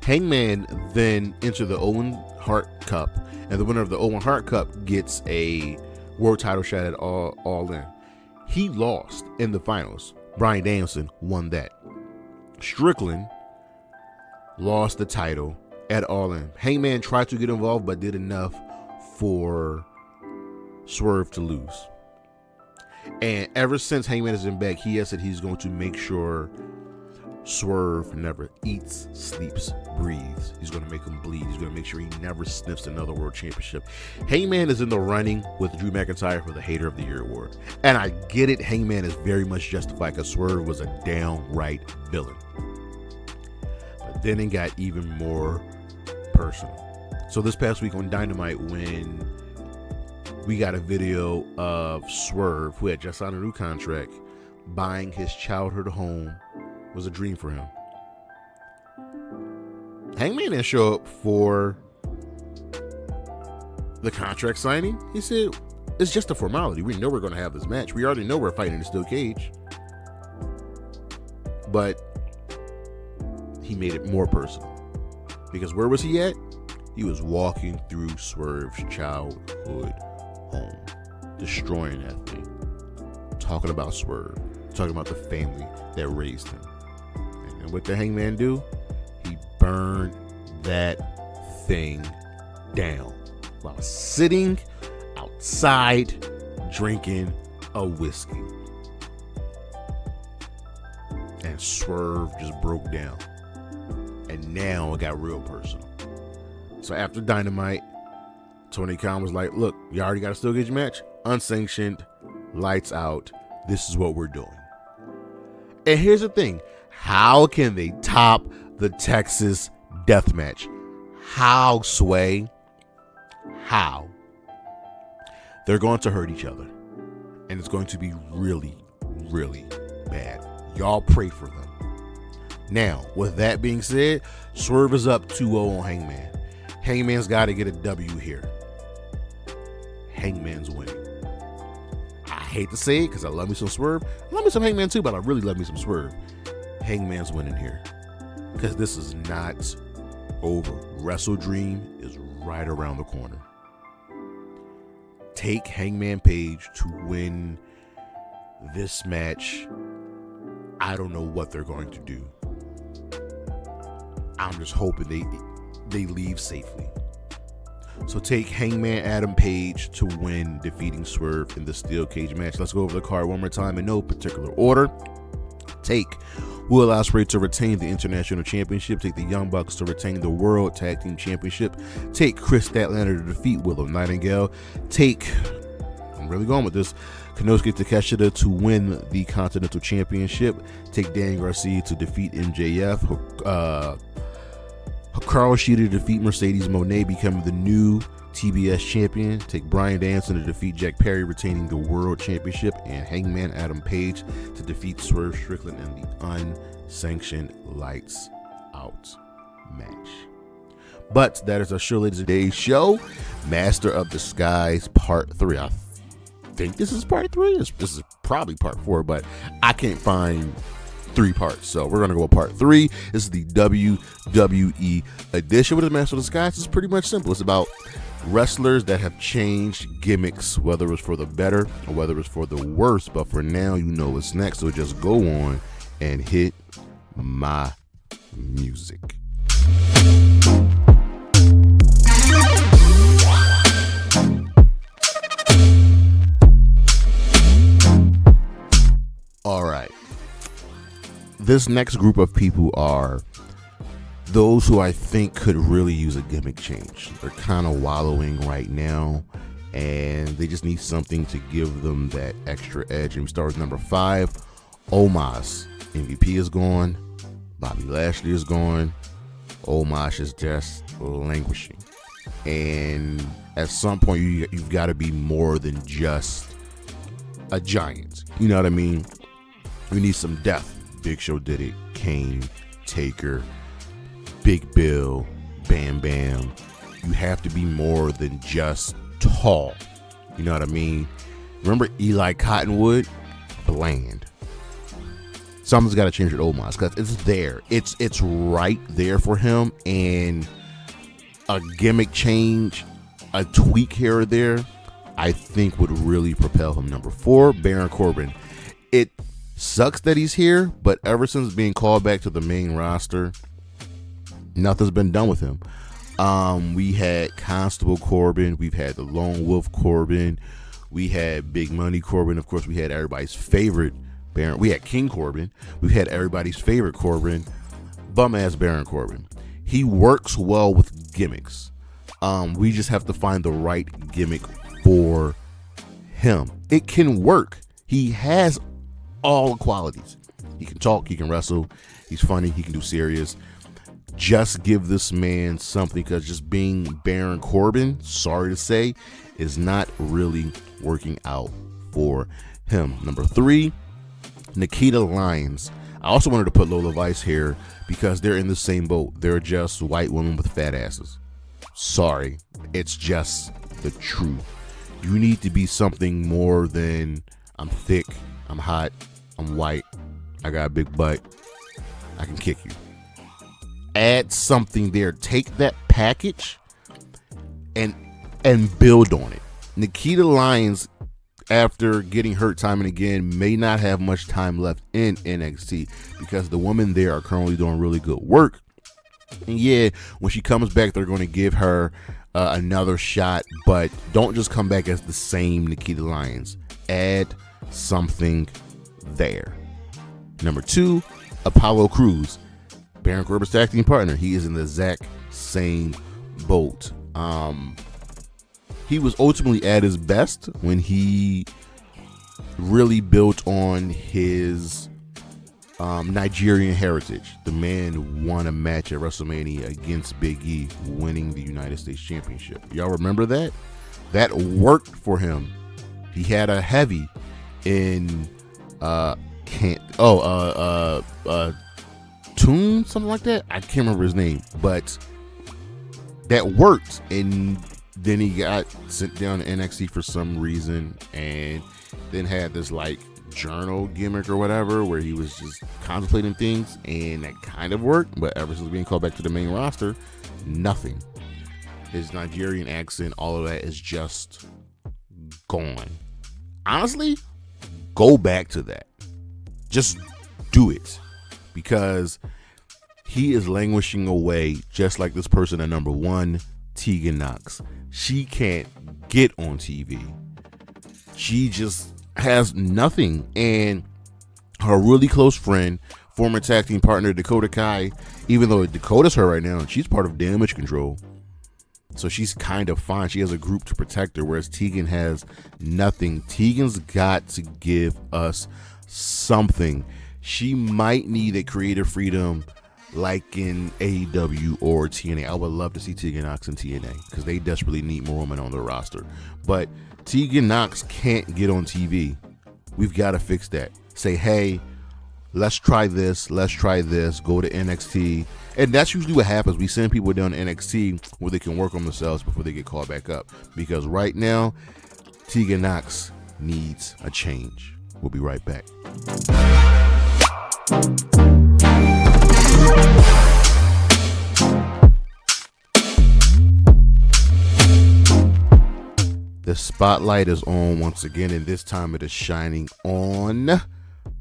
Hangman then entered the Owen Hart Cup, and the winner of the Owen Hart Cup gets a world title shot at All In. He lost in the finals. Bryan Danielson won that. Strickland lost the title at All In. Hangman tried to get involved, but did enough for Swerve to lose. And ever since Hangman has been back, he has said he's going to make sure Swerve never eats, sleeps, breathes. He's going to make him bleed. He's going to make sure he never sniffs another world championship. Hangman is in the running with Drew McIntyre for the Hater of the Year award. And I get it. Hangman is very much justified because Swerve was a downright villain. But then it got even more personal. So this past week on Dynamite, when we got a video of Swerve, who had just signed a new contract, buying his childhood home was a dream for him. Hangman didn't show up for the contract signing. He said, it's just a formality. We know we're going to have this match. We already know we're fighting in a steel cage. But he made it more personal. Because where was he at? He was walking through Swerve's childhood home, destroying that thing, talking about Swerve, talking about the family that raised him. And what the Hangman do? He burned that thing down while sitting outside drinking a whiskey. And Swerve just broke down. And now it got real personal. So after Dynamite, Tony Khan was like, look, you already got a steel cage match, unsanctioned, lights out. This is what we're doing. And here's the thing. How can they top the Texas death match? How, Sway? How? They're going to hurt each other. And it's going to be really, really bad. Y'all pray for them. Now, with that being said, Swerve is up 2-0 on Hangman. Hangman's got to get a W here. Hangman's winning. I hate to say it because I love me some Swerve. I love me some Hangman too, but I really love me some Swerve. Hangman's winning here because this is not over. Wrestle Dream is right around the corner. Take Hangman Page to win this match. I don't know what they're going to do. I'm just hoping they leave safely. So take Hangman Adam Page to win, defeating Swerve in the steel cage match. Let's go over the card one more time in no particular order. Take Will Ospreay to retain the International Championship. Take the Young Bucks to retain the World Tag Team Championship. Take Kris Statlander to defeat Willow Nightingale. Take, I'm really going with this, Konosuke Takeshita to win the Continental Championship. Take Dan Garcia to defeat MJF. Hikaru Shida to defeat Mercedes Moné, becoming the new TBS champion. Take Bryan Danielson to defeat Jack Perry, retaining the World Championship. And Hangman Adam Page to defeat Swerve Strickland in the unsanctioned Lights Out match. But that is our show, ladies and today's show. Master of Disguise Part 3. I think this is Part 3. This is probably Part 4, but I can't find 3 parts, so we're gonna go with Part 3. This is the WWE edition. What is Master of Disguise? It's pretty much simple. It's about wrestlers that have changed gimmicks, whether it's for the better or whether it's for the worse. But for now, you know what's next, so just go on and hit my music. All right. This next group of people are those who I think could really use a gimmick change. They're kind of wallowing right now, and they just need something to give them that extra edge. And we start with number 5, Omos. MVP is gone. Bobby Lashley is gone. Omos is just languishing. And at some point, you've got to be more than just a giant. You know what I mean? We need some depth. Big Show did it. Kane, Taker, Big Bill, Bam Bam. You have to be more than just tall. You know what I mean? Remember Eli Cottonwood? Bland. Something's got to change with Omos because it's there. It's right there for him, and a gimmick change, a tweak here or there, I think would really propel him. Number 4, Baron Corbin. It sucks that he's here, but ever since being called back to the main roster, nothing's been done with him. We had Constable Corbin, we've had the Lone Wolf Corbin, we had Big Money Corbin, of course we had everybody's favorite Baron, we had King Corbin, we've had everybody's favorite Corbin, bum ass Baron Corbin. He works well with gimmicks. We just have to find the right gimmick for him. It can work. He has all the qualities. He can talk, he can wrestle, he's funny, he can do serious. Just give this man something, because just being Baron Corbin, sorry to say, is not really working out for him. Number 3, Nikita Lyons. I also wanted to put Lola Vice here because they're in the same boat. They're just white women with fat asses. Sorry, it's just the truth. You need to be something more than I'm thick, I'm hot, I'm white, I got a big butt, I can kick you. Add something there. Take that package and build on it. Nikita Lyons, after getting hurt time and again, may not have much time left in NXT because the women there are currently doing really good work. And yeah, when she comes back, they're going to give her another shot, but don't just come back as the same Nikita Lyons. Add something there. Number 2, Apollo Crews, Baron Corbin's tag team partner. He is in the exact same boat. He was ultimately at his best when he really built on his Nigerian heritage. The man won a match at WrestleMania against Big E, winning the United States Championship. Y'all remember that? That worked for him. He had a heavy in Toon, something like that. I can't remember his name, but that worked. And then he got sent down to NXT for some reason, and then had this like journal gimmick or whatever where he was just contemplating things, and that kind of worked. But ever since being called back to the main roster, nothing. His Nigerian accent, all of that is just gone. Honestly, go back to that. Just do it, because he is languishing away just like this person at number 1, Tegan Knox. She can't get on TV. She just has nothing. And her really close friend, former tag team partner Dakota Kai, even though Dakota's her right now, she's part of Damage Control, so she's kind of fine. She has a group to protect her, whereas Tegan has nothing. Tegan's got to give us something. She might need a creative freedom like in AEW or TNA. I would love to see Tegan Knox in TNA because they desperately need more women on their roster. But Tegan Knox can't get on TV. We've got to fix that. Say, hey, let's try this. Let's try this. Go to NXT. And that's usually what happens. We send people down to NXT where they can work on themselves before they get called back up. Because right now, Tegan Knox needs a change. We'll be right back. The spotlight is on once again, and this time it is shining on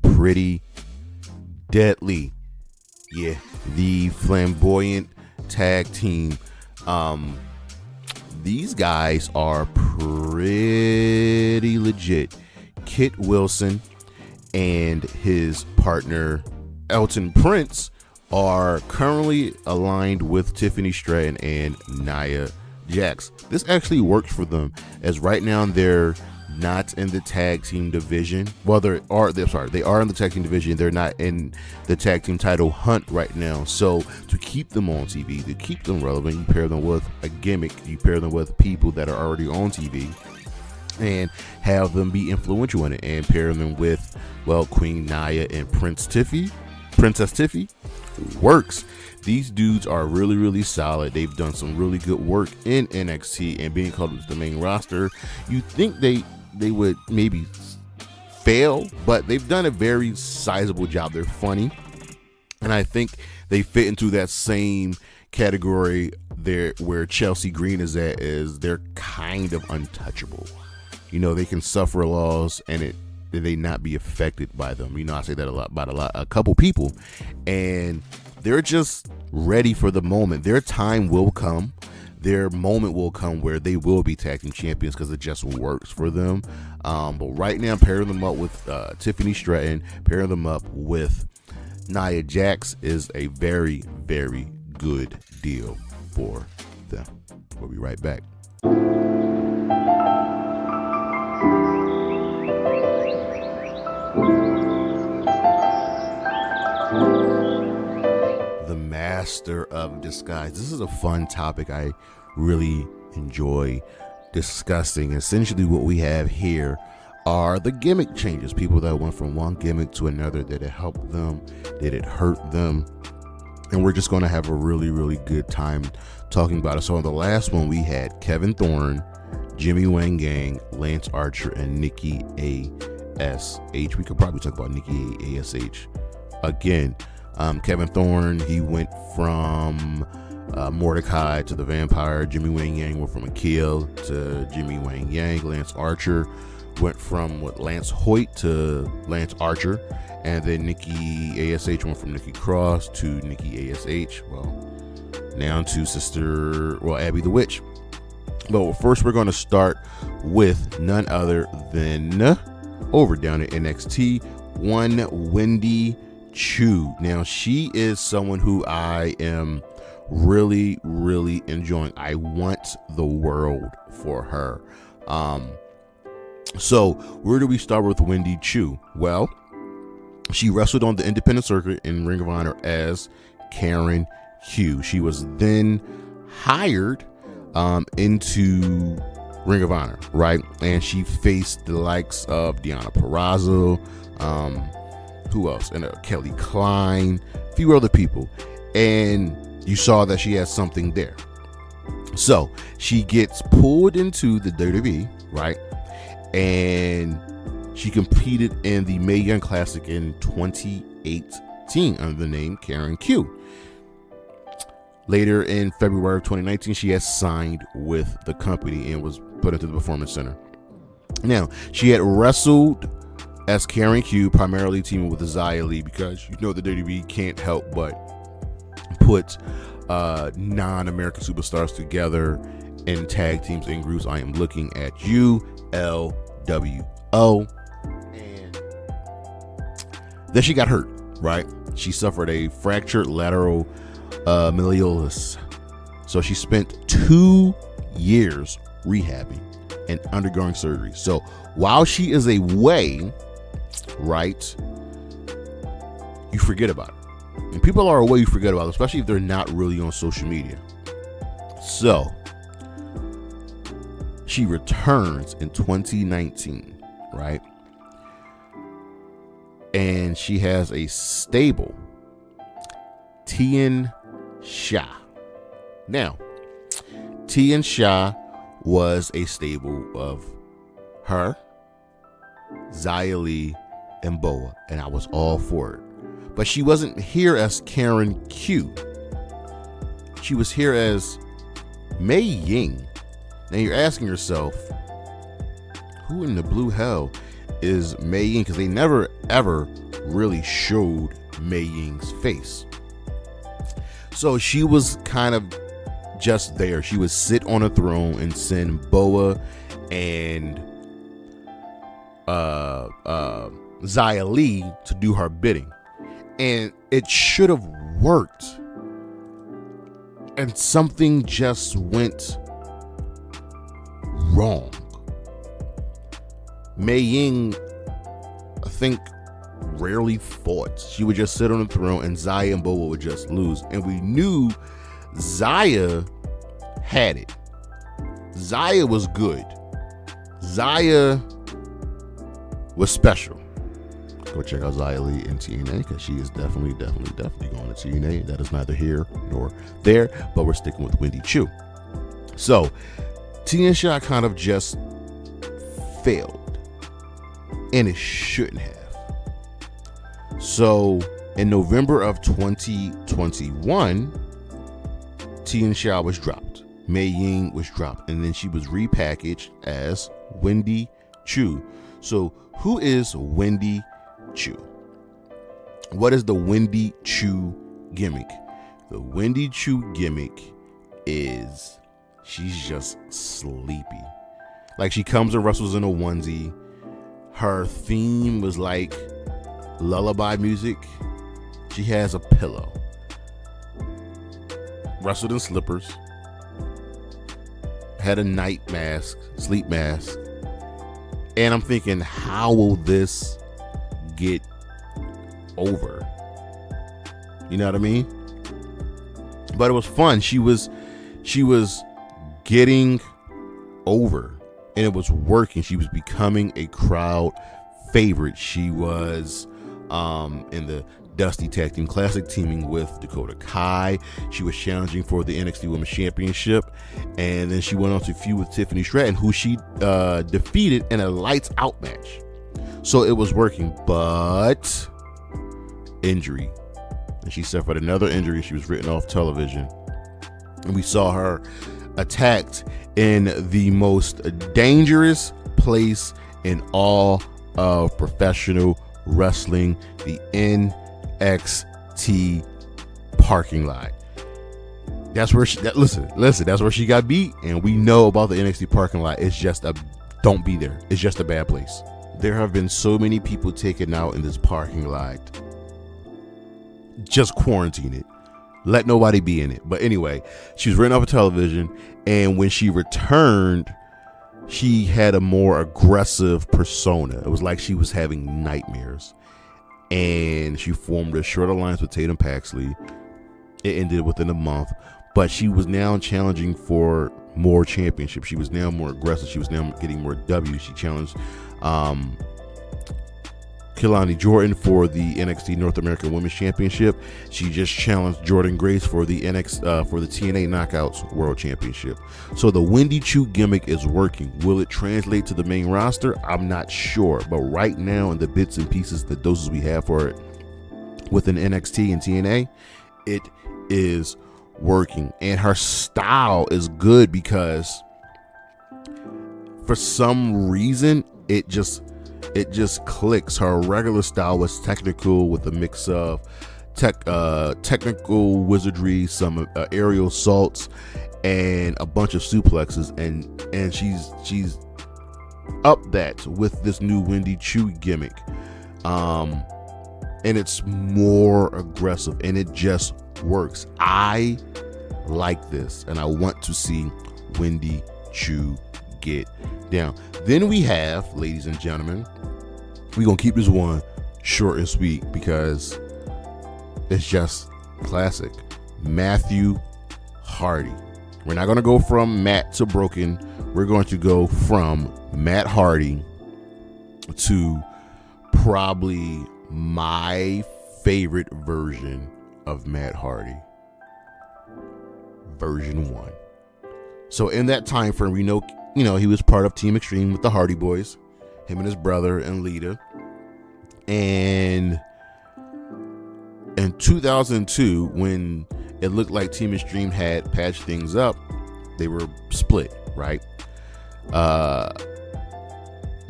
Pretty Deadly. Yeah, the flamboyant tag team. These guys are pretty legit. Kit Wilson and his partner Elton Prince are currently aligned with Tiffany Stratton and Nia Jax. This actually works for them, as right now they're not in the tag team division. Well, they are in the tag team division. They're not in the tag team title hunt right now. So to keep them on TV, to keep them relevant, you pair them with a gimmick. You pair them with people that are already on TV and have them be influential in it, and pair them with, well, Queen Nia and Princess Tiffy works. These dudes are really, really solid. They've done some really good work in NXT, and being called to the main roster, you think they would maybe fail, but they've done a very sizable job. They're funny, and I think they fit into that same category there where Chelsea Green is at, is they're kind of untouchable. You know, they can suffer a loss and they not be affected by them. You know, I say that a lot about a couple people, and they're just ready for the moment. Their time will come. Their moment will come where they will be tag team champions because it just works for them. But right now, pairing them up with Tiffany Stratton, pairing them up with Nia Jax is a very, very good deal for them. We'll be right back. The Master of Disguise. This is a fun topic I really enjoy discussing. Essentially what we have here are the gimmick changes. People that went from one gimmick to another. Did it help them? Did it hurt them? And we're just going to have a really, really good time talking about it. So on the last one, we had Kevin Thorne, Jimmy Wang Yang, Lance Archer, and Nikki A.S.H. We could probably talk about Nikki A.S.H. again. Kevin Thorne, he went from Mordecai to the Vampire. Jimmy Wang Yang went from Akil to Jimmy Wang Yang. Lance Archer went from Lance Hoyt to Lance Archer, and then Nikki ASH went from Nikki Cross to Nikki ASH. Well, now to Abby the Witch. But first, we're going to start with none other than over down at NXT, one Wendy Choo. Now, she is someone who I am really, really enjoying. I want the world for her. So where do we start with Wendy Choo? Well, she wrestled on the independent circuit in Ring of Honor as Karen Q. She was then hired into Ring of Honor, right? And she faced the likes of Deonna Purrazzo, who else? And Kelly Klein, a few other people. And you saw that she has something there. So she gets pulled into the WWE, right? And she competed in the Mae Young Classic in 2018 under the name Karen Q. Later in February of 2019, she has signed with the company and was put into the Performance Center. Now, she had wrestled as Karen Q, primarily teaming with Xia Li, because you know the WWE can't help but put non-American superstars together in tag teams and groups. I am looking at you, LWO. And then she got hurt, right? She suffered a fractured lateral malleolus. So she spent 2 years rehabbing and undergoing surgery. So while she is away, right, you forget about it. And people are away, you forget about it, especially if they're not really on social media. So she returns in 2019, right? And she has a stable, Tian Sha. Now, Tian Sha was a stable of her, Xia Li, and Boa, and I was all for it. But she wasn't here as Karen Q. She was here as Mei Ying. Now you're asking yourself, who in the blue hell is Mei Ying? Because they never ever really showed Mei Ying's face. So she was kind of just there. She would sit on a throne and send Boa and Xia Li to do her bidding. And it should have worked. And something just went wrong. Mei Ying, I think, rarely fought. She would just sit on the throne and Xia and Boa would just lose. And we knew Xia had it. Xia was good. Xia was special. Go check out Xia Li in TNA, because she is definitely going to TNA. That is neither here nor there, but we're sticking with Wendy Choo. So Tian Sha kind of just failed, and it shouldn't have. So in November of 2021, Tian Sha was dropped. Mei Ying was dropped, and then she was repackaged as Wendy Choo. So who is Wendy Choo? What is the Wendy Choo gimmick? The Wendy Choo gimmick is she's just sleepy. Like, she comes and wrestles in a onesie. Her theme was like lullaby music. She has a pillow. Wrestled in slippers. Had a night mask, sleep mask. And I'm thinking, how will this get over? You know what I mean? But it was fun. She was getting over, and it was working. She was becoming a crowd favorite. She was in the Dusty Tag Team Classic, teaming with Dakota Kai. She was challenging for the NXT Women's Championship, and then she went on to feud with Tiffany Stratton, who she defeated in a lights out match. So it was working, but injury, and she suffered another injury. She was written off television, and we saw her attacked in the most dangerous place in all of professional wrestling, the NXT parking lot. That's where listen, that's where she got beat, and we know about the NXT parking lot. It's just don't be there. It's just a bad place. There have been so many people taken out in this parking lot. Just quarantine it. Let nobody be in it. But anyway, she was written off of television, and when she returned, she had a more aggressive persona. It was like she was having nightmares. And she formed a short alliance with Tatum Paxley. It ended within a month. But she was now challenging for more championships. She was now more aggressive. She was now getting more W's. She challenged Kelani Jordan for the NXT North American Women's Championship. She just challenged Jordan Grace for the for the TNA Knockouts World Championship. So the Wendy Chu gimmick is working. Will it translate to the main roster? I'm not sure. But right now, in the bits and pieces, the doses we have for it within NXT and TNA, it is working. And her style is good because for some reason it just clicks. Her regular style was technical with a mix of technical wizardry, some aerial assaults, and a bunch of suplexes, and she's up that with this new Wendy Chu gimmick, and it's more aggressive, and it just works. I like this, and I want to see Wendy Chu get down. Then we have, ladies and gentlemen, we're gonna keep this one short and sweet because it's just classic. Matthew Hardy. We're not gonna go from Matt to Broken. We're going to go from Matt Hardy to probably my favorite version of Matt Hardy, version 1. So in that time frame, we know he was part of Team Extreme with the Hardy Boys, him and his brother and Lita. And in 2002, when it looked like Team Extreme had patched things up, they were split, right?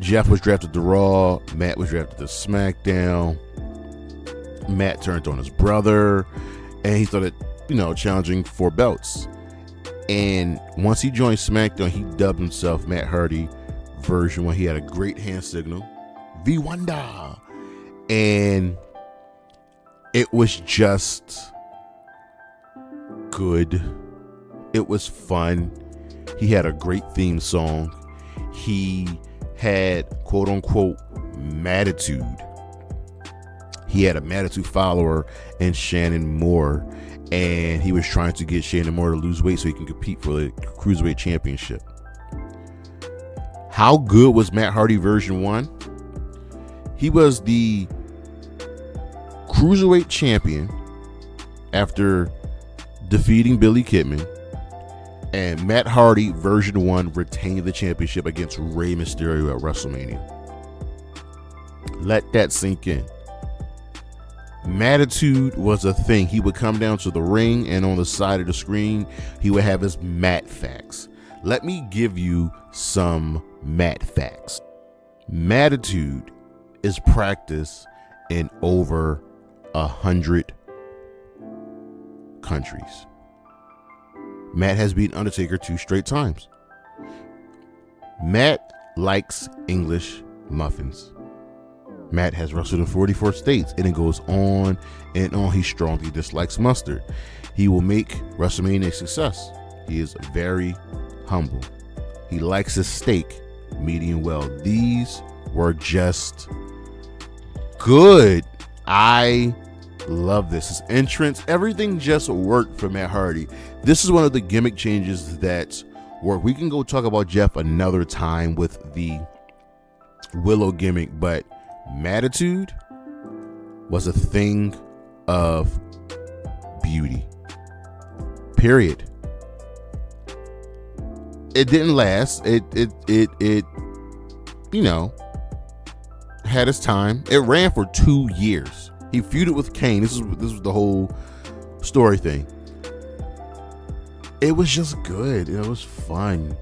Jeff was drafted to Raw, Matt was drafted to SmackDown. Matt turned on his brother, and he started, challenging for belts. And once he joined SmackDown, he dubbed himself Matt Hardy version 1. He had a great hand signal, V Wanda, and it was just good. It was fun. He had a great theme song. He had quote unquote Mattitude. He had a Mattitude follower in Shannon Moore, and he was trying to get Shannon Moore to lose weight so he can compete for the Cruiserweight Championship. How good was Matt Hardy version 1? He was the Cruiserweight champion after defeating Billy Kidman, and Matt Hardy version 1 retained the championship against Rey Mysterio at WrestleMania. Let that sink in. Mattitude was a thing. He would come down to the ring, and on the side of the screen, he would have his Matt facts. Let me give you some Matt facts. Mattitude is practiced in over 100 countries. Matt has beaten Undertaker 2 straight times. Matt likes English muffins. Matt has wrestled in 44 states, and it goes on and on. He strongly dislikes mustard. He will make WrestleMania a success. He is very humble. He likes his steak medium well. These were just good. I love this. His entrance, everything just worked for Matt Hardy. This is one of the gimmick changes that work. We can go talk about Jeff another time with the Willow gimmick, but Mattitude was a thing of beauty. Period. It didn't last. It had its time. It ran for 2 years. He feuded with Kane. This was the whole story thing. It was just good. It was fun.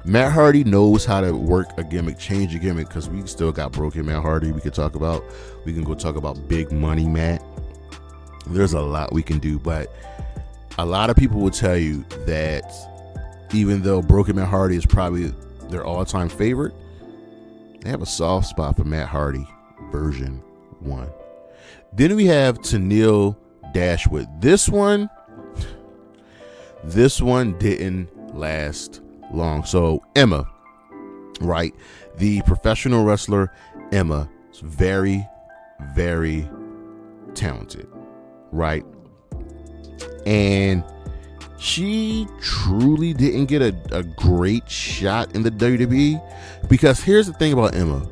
Matt Hardy knows how to work a gimmick, change a gimmick, because we still got broken Matt Hardy we could talk about. We can go talk about big money Matt. There's a lot we can do, but a lot of people will tell you that even though broken Matt Hardy is probably their all-time favorite, they have a soft spot for Matt Hardy version 1. Then we have Tenille Dashwood. This one didn't last long. So Emma, right? The professional wrestler Emma is very, very talented, right? And she truly didn't get a great shot in the WWE, because here's the thing about Emma.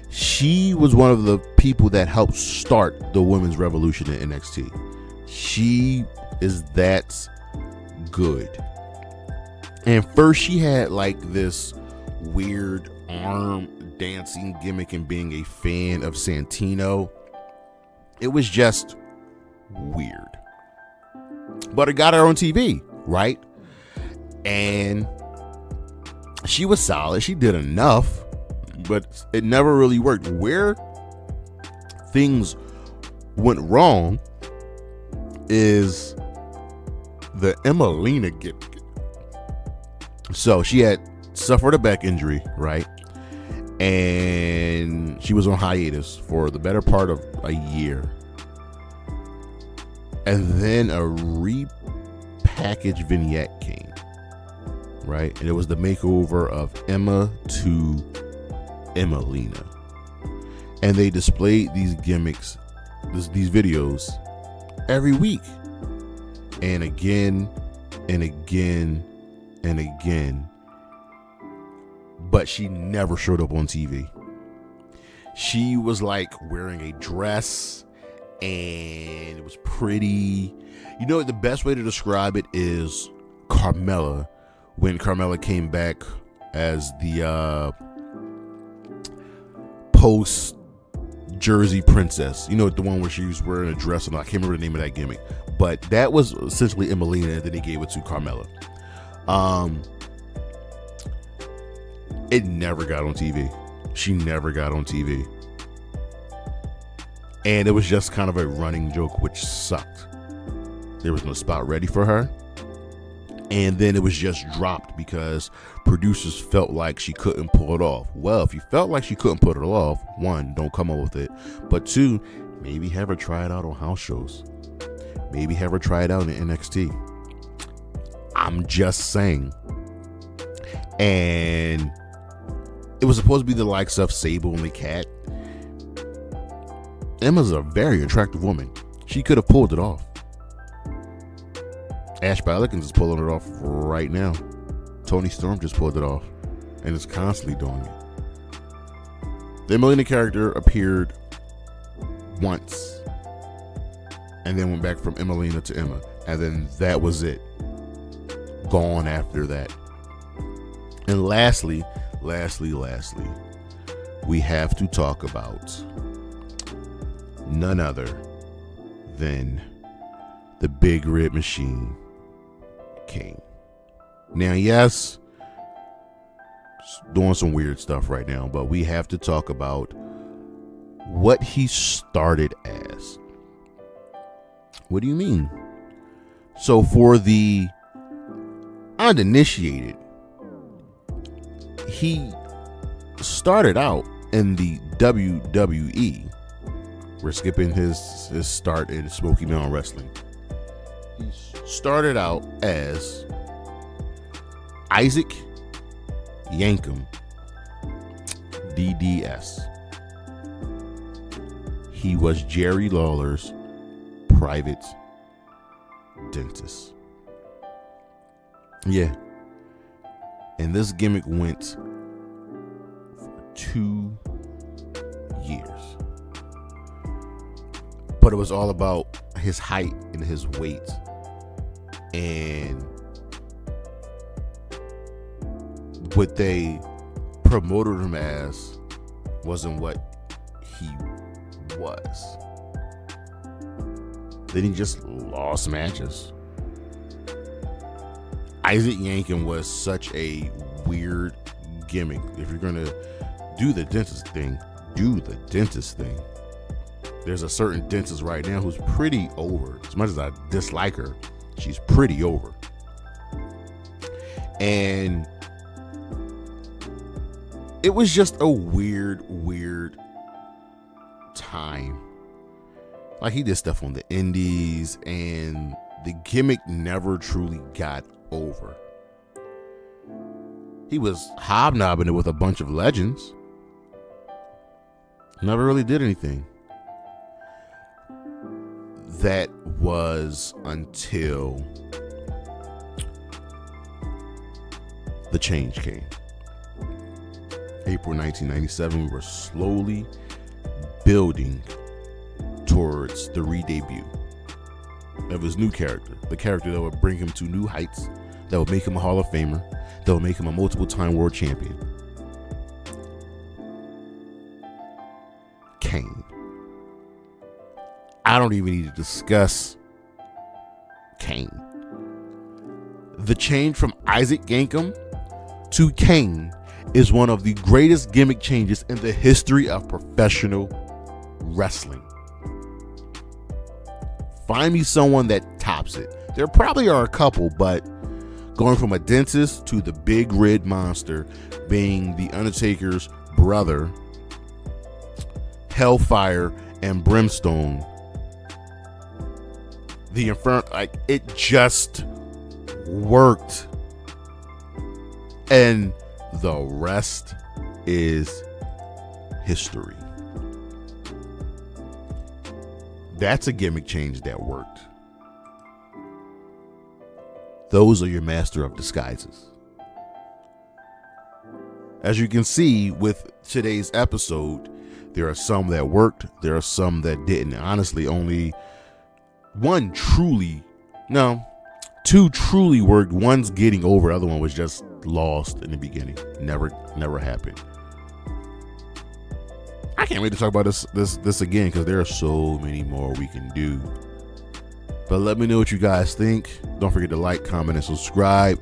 She was one of the people that helped start the women's revolution in NXT. She is that good. And first she had like this weird arm dancing gimmick and being a fan of Santino. It was just weird. But it got her on TV, right? And she was solid. She did enough, but it never really worked. Where things went wrong is the Emmalina gimmick. So she had suffered a back injury, right? And she was on hiatus for the better part of a year. And then a repackaged vignette came, right? And it was the makeover of Emma to Emmalina. And they displayed these gimmicks, these videos every week. And again and again and again. But she never showed up on TV. She was like wearing a dress and it was pretty. You know, the best way to describe it is Carmella, when Carmella came back as the post Jersey princess. You know, the one where she was wearing a dress, and I can't remember the name of that gimmick, but that was essentially Emmalina, and then they gave it to Carmella. It never got on TV. She never got on TV. And it was just kind of a running joke, which sucked. There was no spot ready for her. And then it was just dropped because producers felt like she couldn't pull it off. Well, if you felt like she couldn't put it off, 1, don't come up with it. But 2, maybe have her try it out on house shows. Maybe have her try it out in NXT. I'm just saying. And it was supposed to be the likes of Sable and the Cat. Emma's a very attractive woman. She could have pulled it off. Ash Ballickins is pulling it off right now. Tony Storm just pulled it off and is constantly doing it. The Emmalina character appeared once and then went back from Emmalina to Emma, and then that was it. Gone after that. And lastly, we have to talk about none other than the Big Red Machine, King. Now, yes, doing some weird stuff right now, but we have to talk about what he started as. What do you mean? So for the uninitiated, he started out in the WWE. We're skipping his start in Smoky Mountain Wrestling. He started out as Isaac Yankem, DDS. He was Jerry Lawler's private dentist. Yeah. And this gimmick went for 2 years. But it was all about his height and his weight. And what they promoted him as wasn't what he was. Then he just lost matches. Isaac Yankem was such a weird gimmick. If you're gonna do the dentist thing, do the dentist thing. There's a certain dentist right now who's pretty over. As much as I dislike her, she's pretty over. And it was just a weird time. Like, he did stuff on the indies, and the gimmick never truly got over. He was hobnobbing it with a bunch of legends. Never really did anything. That was until the change came. April 1997, we were slowly building towards the re-debut of his new character. The character that would bring him to new heights, that would make him a Hall of Famer, that would make him a multiple-time world champion. Kane. I don't even need to discuss Kane. The change from Isaac Yankem to Kane is one of the greatest gimmick changes in the history of professional wrestling. Find me someone that tops it. There probably are a couple, but going from a dentist to the big red monster being the Undertaker's brother, Hellfire and Brimstone, the Inferno, like, it just worked. And the rest is history. That's a gimmick change that worked. Those are your master of disguises. As you can see with today's episode, there are some that worked, there are some that didn't. Honestly, only two truly worked. One's getting over, the other one was just lost in the beginning. Never happened. I can't wait to talk about this again, because there are so many more we can do. But let me know what you guys think. Don't forget to like, comment, and subscribe.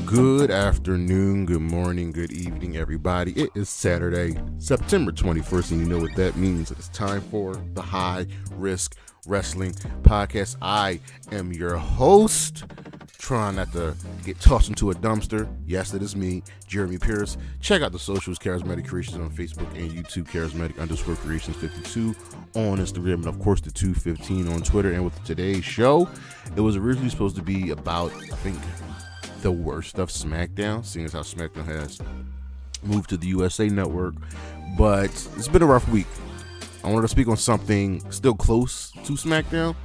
Good afternoon, good morning, good evening, everybody. It is Saturday, September 21st, and you know what that means. It's time for the High Risk Wrestling Podcast. I am your host, trying not to get tossed into a dumpster. Yes, it is me, Jeremy Pierce. Check out the socials, Charismatic Creations on Facebook and YouTube, Charismatic_Creations52 on Instagram, and of course the 215 on Twitter. And with today's show, it was originally supposed to be about, I think, the worst of SmackDown, seeing as how SmackDown has moved to the USA Network, but it's been a rough week. I wanted to speak on something still close to SmackDown,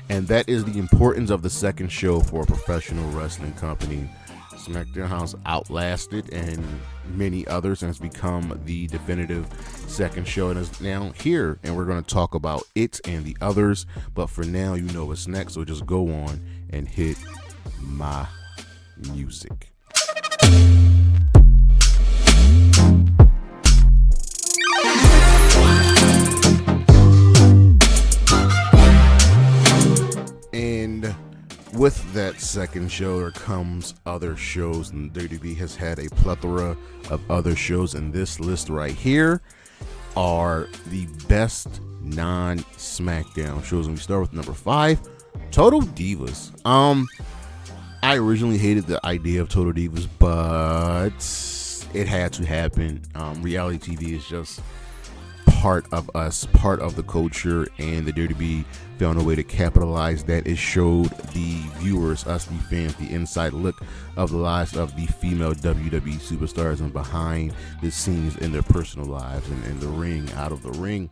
and that is the importance of the second show for a professional wrestling company. SmackDown has outlasted and many others and has become the definitive second show, and is now here, and we're going to talk about it and the others. But for now, you know what's next, so just go on and hit my music. And with that second show, there comes other shows, and WWE has had a plethora of other shows, and this list right here are the best non-SmackDown shows. And we start with number 5, Total Divas. I originally hated the idea of Total Divas, but it had to happen. Reality TV is just part of us, part of the culture, and the WWE found a way to capitalize that. It showed the viewers, us, the fans, the inside look of the lives of the female WWE superstars and behind the scenes in their personal lives and in the ring, out of the ring.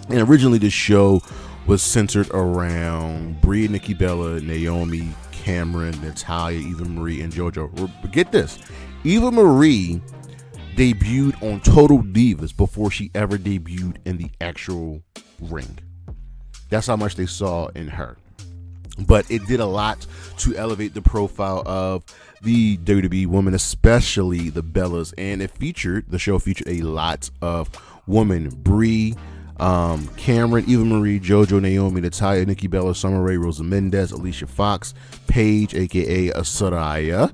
And originally this show was centered around Brie, Nikki Bella, Naomi, Cameron, Natalia, Eva Marie, and JoJo. But get this, Eva Marie debuted on Total Divas before she ever debuted in the actual ring. That's how much they saw in her. But it did a lot to elevate the profile of the WWE women, especially the Bellas. And the show featured a lot of women. Brie, Cameron, Eva Marie, JoJo, Naomi, Natalia, Nikki Bella, Summer Rae, Rosa Mendez, Alicia Fox, Paige, aka Asaraya,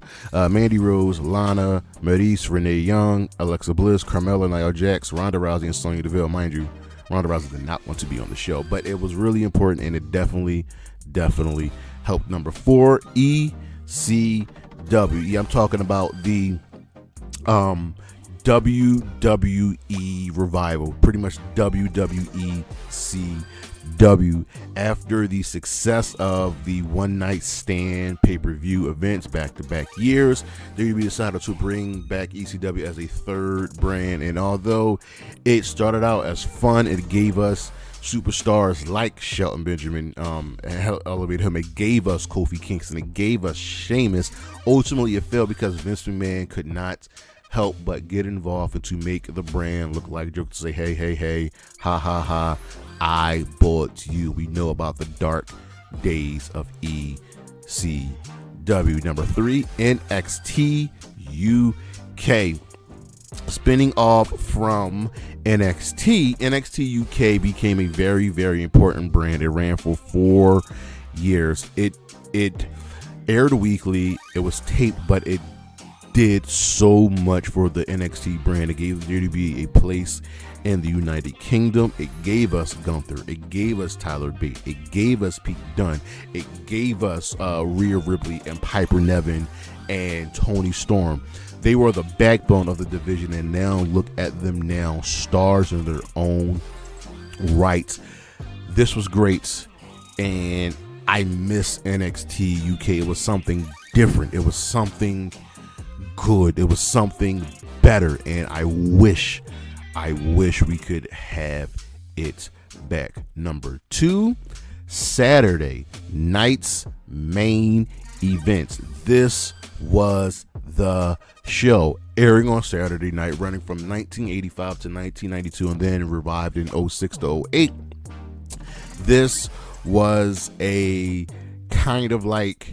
Mandy Rose, Lana, Maurice, Renee Young, Alexa Bliss, Carmella, Nia Jax, Ronda Rousey, and Sonya Deville. Mind you, Ronda Rousey did not want to be on the show, but it was really important, and it definitely helped. Number 4, ECW. Yeah, I'm talking about the WWE revival, pretty much WWE CW. After the success of the One Night Stand pay-per-view events back-to-back years, WWE decided to bring back ECW as a third brand, and although it started out as fun, it gave us superstars like Shelton Benjamin, elevated him. It gave us Kofi Kingston. It gave us Sheamus. Ultimately, it failed because Vince McMahon could not help but get involved and to make the brand look like a joke, to say, hey, ha, I bought you. We know about the dark days of ECW. Number 3, NXT UK. Spinning off from NXT UK became a very, very important brand. It ran for 4 years. It aired weekly. It was taped, but it did so much for the NXT brand. It gave there to be a place in the United Kingdom. It gave us Gunther. It gave us Tyler Bate. It gave us Pete Dunne. It gave us Rhea Ripley and Piper Niven and Toni Storm. They were the backbone of the division, and now look at them now, stars in their own right. This was great, and I miss NXT UK. It was something different. It was something good. It was something better, and I wish we could have it back. Number 2, Saturday night's main events. This was the show, airing on Saturday night, running from 1985 to 1992, and then revived in 06 to 08. This was a kind of like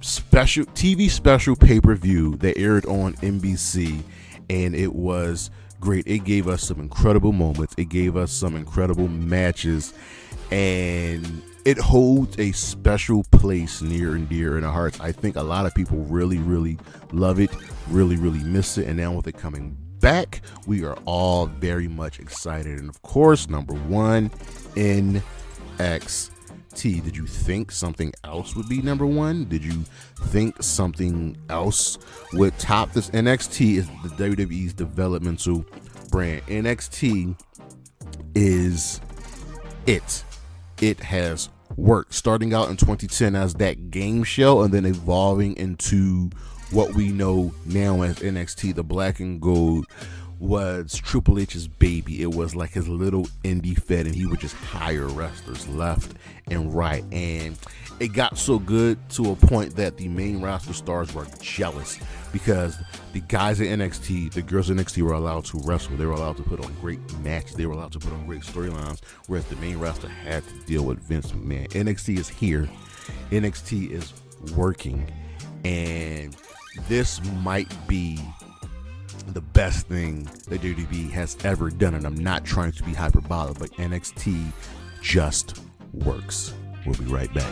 special TV special pay-per-view that aired on NBC, and it was great. It gave us some incredible moments. It gave us some incredible matches, and it holds a special place near and dear in our hearts. I think a lot of people really, really love it, really, really miss it, and now with it coming back, we are all very much excited. And of course, number 1, NXT. Did you think something else would be number 1? Did you think something else would top this? NXT is the WWE's developmental brand. NXT is it. It has worked, starting out in 2010 as that game show and then evolving into what we know now as NXT. The black and gold was Triple H's baby. It was like his little indie fed, and he would just hire wrestlers left and right, and it got so good to a point that the main roster stars were jealous because the guys at NXT, the girls at NXT, were allowed to wrestle. They were allowed to put on great matches. They were allowed to put on great storylines, whereas the main roster had to deal with Vince McMahon. NXT is here. NXT is working, and this might be the best thing that WWE has ever done, and I'm not trying to be hyperbolic, but NXT just works. We'll be right back.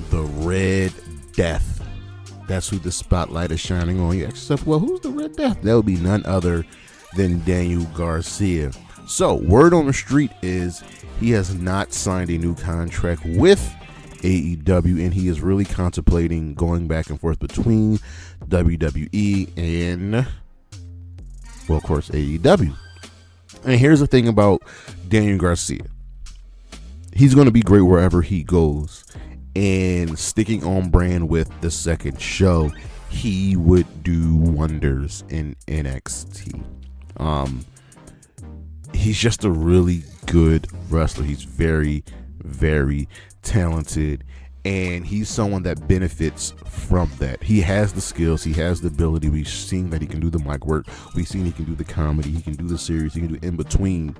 The Red Death. That's who the spotlight is shining on. You ask yourself, well, who's the Red Death? That would be none other than Daniel Garcia. So, word on the street is he has not signed a new contract with AEW, and he is really contemplating going back and forth between WWE and, well, of course, AEW. And here's the thing about Daniel Garcia. He's going to be great wherever he goes, and sticking on brand with the second show, he would do wonders in NXT. He's just a really good wrestler. He's very, very talented, and he's someone that benefits from that. He has the skills. He has the ability. We've seen that he can do the mic work. We've seen he can do the comedy. He can do the series. He can do in between.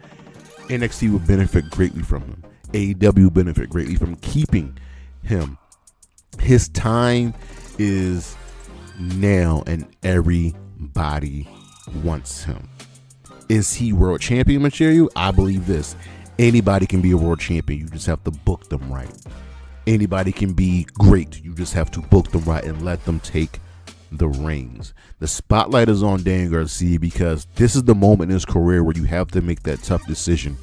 NXT will benefit greatly from him. AEW will benefit greatly from keeping him. His time is now, and everybody wants him. Is he world champion material? I believe this. Anybody can be a world champion. You just have to book them right. Anybody can be great. You just have to book them right and let them take the reins. The spotlight is on Dan Garcia because this is the moment in his career where you have to make that tough decision.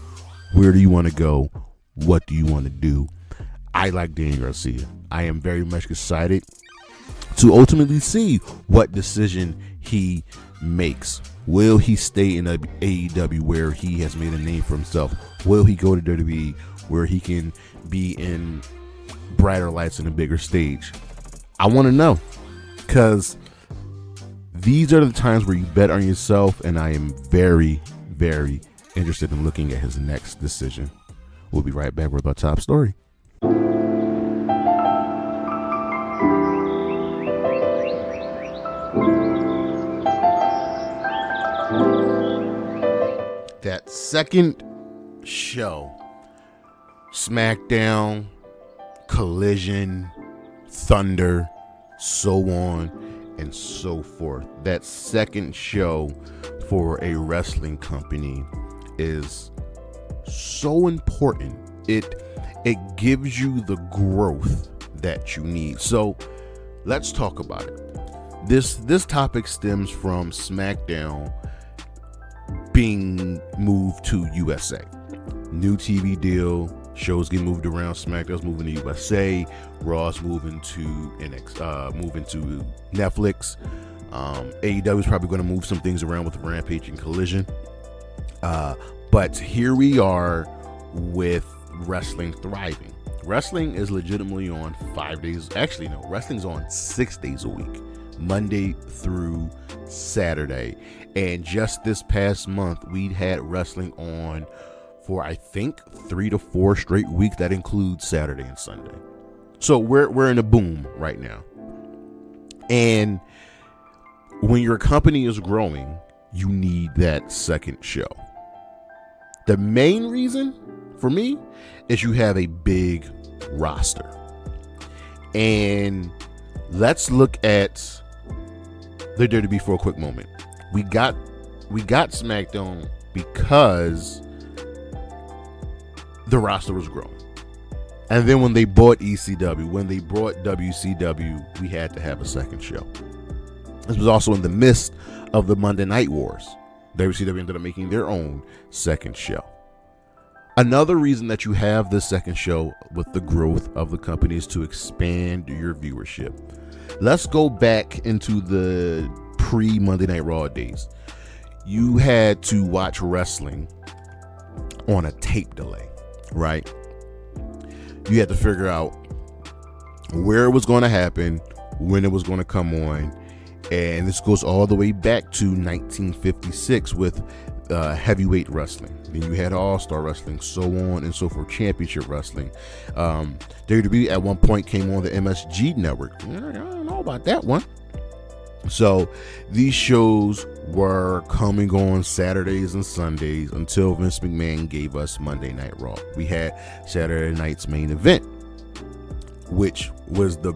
Where do you want to go? What do you want to do? I like Dan Garcia. I am very much excited to ultimately see what decision he makes. Will he stay in AEW where he has made a name for himself? Will he go to WWE where he can be in brighter lights and a bigger stage? I want to know, because these are the times where you bet on yourself, and I am very, very interested in looking at his next decision. We'll be right back with our top story. That second show, SmackDown, Collision, Thunder, so on and so forth. That second show for a wrestling company is so important. It gives you the growth that you need. So let's talk about it. This topic stems from SmackDown being moved to USA. New TV deal, shows get moved around. SmackDown's moving to USA. Raw's moving to Netflix. AEW is probably going to move some things around with Rampage and Collision. But here we are with wrestling thriving. Wrestling is legitimately on 5 days. Actually, no, wrestling's on 6 days a week, Monday through Saturday. And just this past month, we had wrestling on for, I think, 3 to 4 straight weeks. That includes Saturday and Sunday. So we're in a boom right now. And when your company is growing, you need that second show. The main reason for me is you have a big roster. And let's look at the WWE for a quick moment. We got SmackDown because the roster was growing. And then when they bought ECW, when they brought WCW, we had to have a second show. This was also in the midst of the Monday Night Wars. WCW ended up making their own second show. Another reason that you have this second show with the growth of the company is to expand your viewership. Let's go back into the pre-Monday Night Raw days. You had to watch wrestling on a tape delay, right? You had to figure out where it was going to happen, when it was going to come on. And this goes all the way back to 1956 with heavyweight wrestling. Then you had All-Star Wrestling, so on and so forth, Championship Wrestling. WWE at one point came on the MSG network. I don't know about that one. So these shows were coming on Saturdays and Sundays until Vince McMahon gave us Monday Night Raw. We had Saturday night's main event, which was the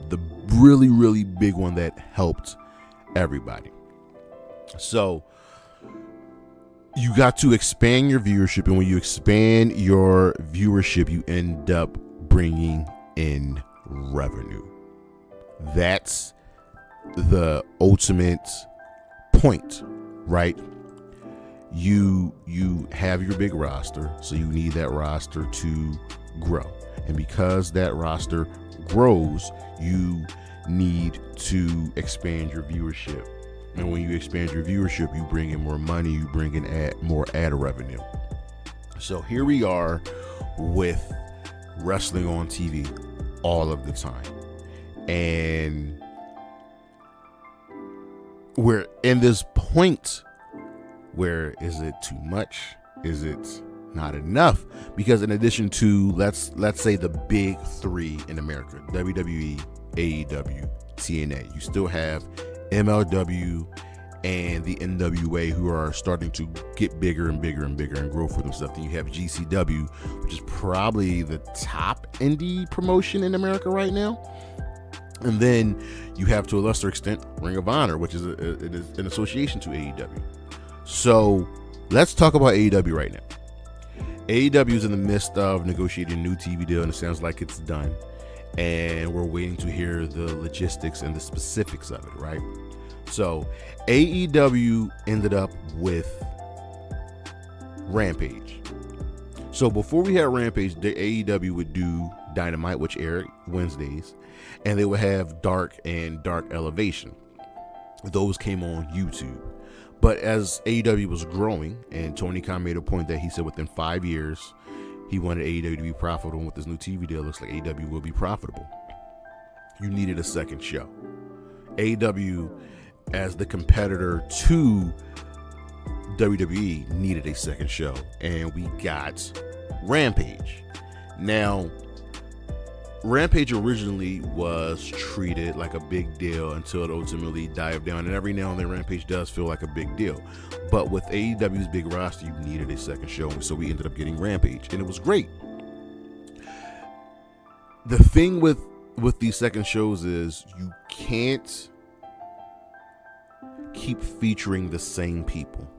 really, really big one that helped everybody. So you got to expand your viewership, and when you expand your viewership, you end up bringing in revenue. That's the ultimate point, right? You have your big roster, so you need that roster to grow. And because that roster grows, you need to expand your viewership. And when you expand your viewership, you bring in more money, you bring in more ad revenue. So here we are with wrestling on TV all of the time. And we're in this point where, is it too much? Is it not enough? Because in addition to, let's say the big three in America, WWE, AEW, TNA, you still have MLW and the NWA, who are starting to get bigger and bigger and bigger and grow for themselves. Then you have GCW, which is probably the top indie promotion in America right now. And then you have, to a lesser extent, Ring of Honor, which is an association to AEW. So let's talk about AEW right now. AEW is in the midst of negotiating a new TV deal, and it sounds like it's done. And we're waiting to hear the logistics and the specifics of it, right? So AEW ended up with Rampage. So before we had Rampage, the AEW would do Dynamite, which aired Wednesdays, and they would have Dark and Dark Elevation. Those came on YouTube. But as AEW was growing, and Tony Khan made a point that he said within 5 years, he wanted AEW to be profitable. And with this new TV deal, it looks like AEW will be profitable. You needed a second show. AEW, as the competitor to WWE, needed a second show. And we got Rampage. Now, Rampage originally was treated like a big deal until it ultimately dived down, and every now and then Rampage does feel like a big deal. But with AEW's big roster, you needed a second show, and so we ended up getting Rampage, and it was great. The thing with these second shows is you can't keep featuring the same people.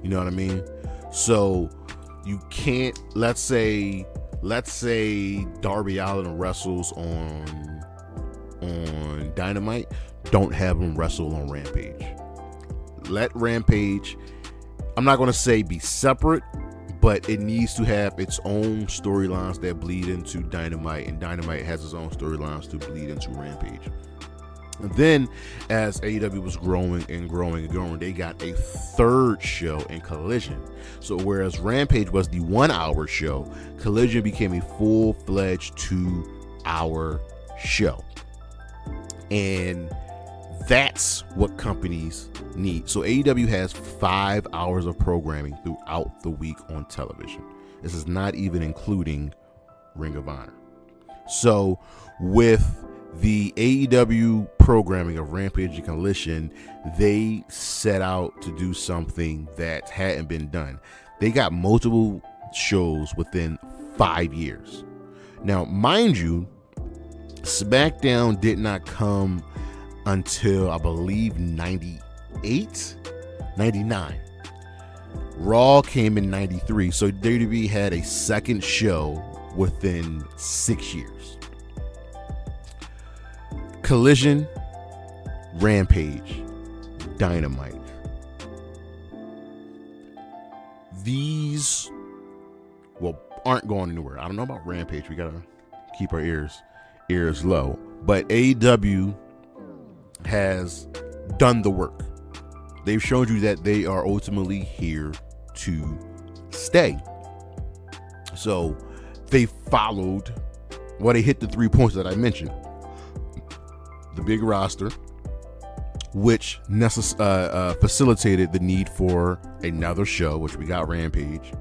You know what I mean? So you can't, let's say Darby Allin wrestles on Dynamite, don't have him wrestle on Rampage. Let Rampage, I'm not going to say be separate, but it needs to have its own storylines that bleed into Dynamite, and Dynamite has its own storylines to bleed into Rampage. And then as AEW was growing and growing and growing, they got a third show in Collision. So whereas Rampage was the 1 hour show, Collision became a full-fledged 2 hour show. And that's what companies need. So AEW has 5 hours of programming throughout the week on television. This is not even including Ring of Honor. So with the AEW programming of Rampage and Collision, they set out to do something that hadn't been done. They got multiple shows within 5 years. Now, mind you, SmackDown did not come until, I believe, 98, 99. Raw came in 93. So WWE had a second show within 6 years. Collision, Rampage, Dynamite. These, aren't going anywhere. I don't know about Rampage. We gotta keep our ears low. But AEW has done the work. They've shown you that they are ultimately here to stay. So they followed, they hit the 3 points that I mentioned. The big roster, which facilitated the need for another show, which we got Rampage,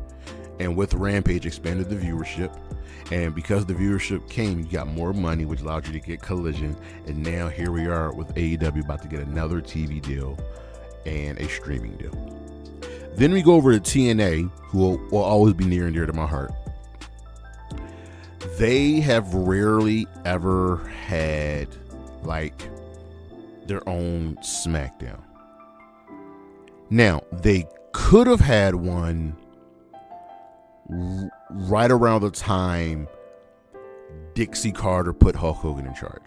and with Rampage expanded the viewership, and because the viewership came, you got more money, which allowed you to get Collision, and now here we are with AEW about to get another TV deal and a streaming deal. Then we go over to TNA, who will always be near and dear to my heart. They have rarely ever had like their own SmackDown. Now, they could have had one right around the time Dixie Carter put Hulk Hogan in charge,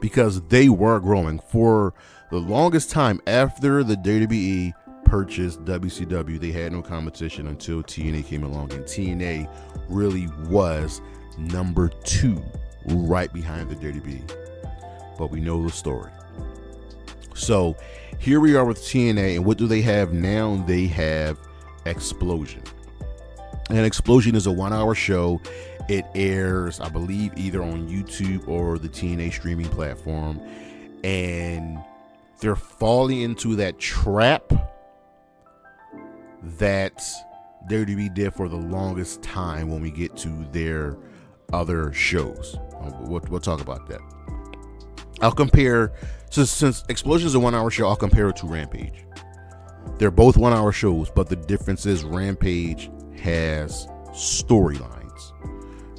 because they were growing for the longest time. After the WWE purchased WCW, they had no competition until TNA came along, and TNA really was number 2 right behind the WWE. But we know the story. So here we are with TNA, and what do they have now? They have Explosion. And Explosion is a 1 hour show. It airs, I believe, either on YouTube or the TNA streaming platform. And they're falling into that trap that WWE did for the longest time when we get to their other shows. We'll talk about that. I'll compare, since Explosion's a 1 hour show, I'll compare it to Rampage. They're both 1 hour shows, but the difference is Rampage has storylines.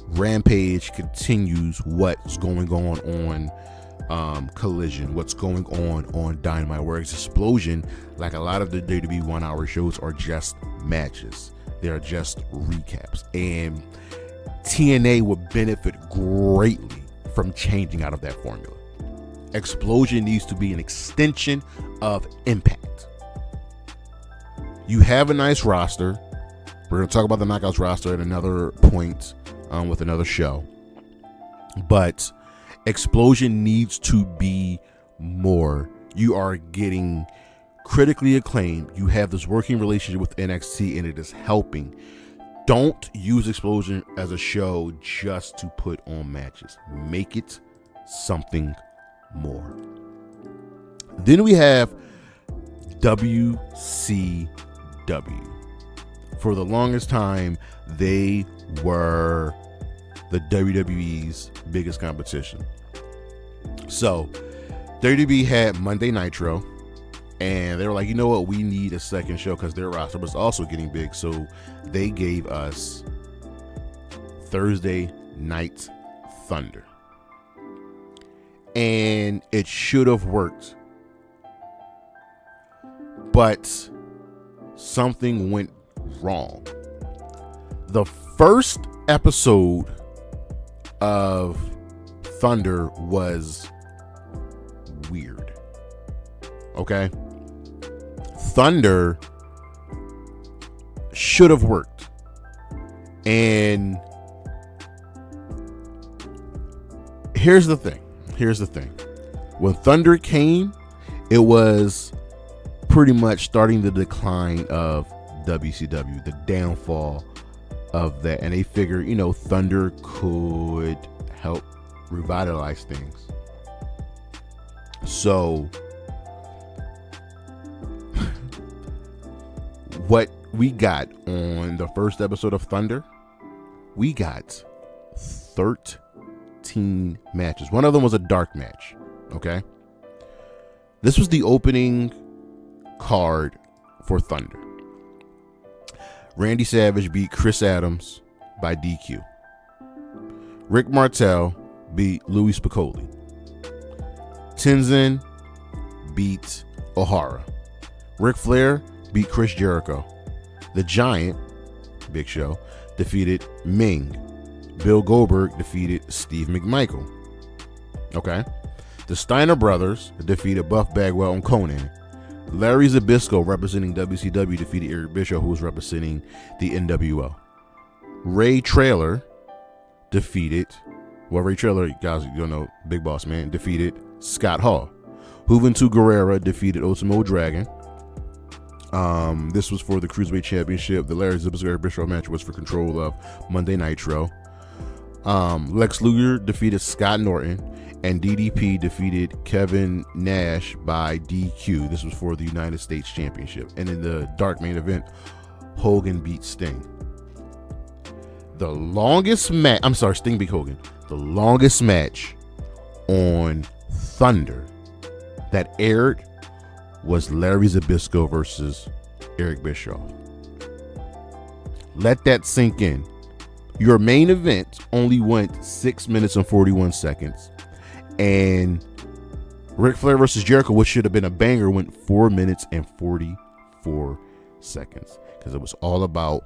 Rampage continues what's going on Collision, what's going on Dynamite, whereas Explosion, like a lot of the WWE 1 hour shows, are just matches. They're just recaps. And TNA would benefit greatly from changing out of that formula. Explosion needs to be an extension of Impact. You have a nice roster. We're going to talk about the Knockouts roster at another point with another show. But Explosion needs to be more. You are getting critically acclaimed. You have this working relationship with NXT, and it is helping. Don't use Explosion as a show just to put on matches. Make it something more. Then we have WCW. For the longest time, they were the WWE's biggest competition. So WWE had Monday Nitro, and they were like, you know what, we need a second show because their roster was also getting big. So they gave us Thursday Night Thunder, and it should have worked, but something went wrong. The first episode of Thunder was weird. Okay? Thunder should have worked. And here's the thing. When Thunder came, it was pretty much starting the decline of WCW, the downfall of that. And they figured, Thunder could help revitalize things. So what we got on the first episode of Thunder, we got 13 matches. One of them was a dark match. Okay. This was the opening card for Thunder. Randy Savage beat Chris Adams by DQ. Rick Martel beat Louis Spicolli. Tenzin beat O'Hara. Ric Flair beat Chris Jericho. The Giant, Big Show, defeated Ming. Bill Goldberg defeated Steve McMichael. Okay. The Steiner Brothers defeated Buff Bagwell and Conan. Larry Zbyszko, representing WCW, defeated Eric Bischoff, who was representing the NWO. Ray Traylor defeated, Ray Traylor, guys, you know, Big Boss Man, defeated Scott Hall. Juventud Guerrera defeated Ultimo Dragon. This was for the Cruiserweight Championship. The Larry Zbyszko Eric Bischoff match was for control of Monday Nitro. Lex Luger defeated Scott Norton, and DDP defeated Kevin Nash by DQ. This was for the United States Championship. And in the dark main event, Hogan beat Sting. The longest match, Sting beat Hogan. The longest match on Thunder that aired was Larry Zbyszko versus Eric Bischoff. Let that sink in. Your main event only went 6 minutes and 41 seconds. And Ric Flair versus Jericho, which should have been a banger, went 4 minutes and 44 seconds. Because it was all about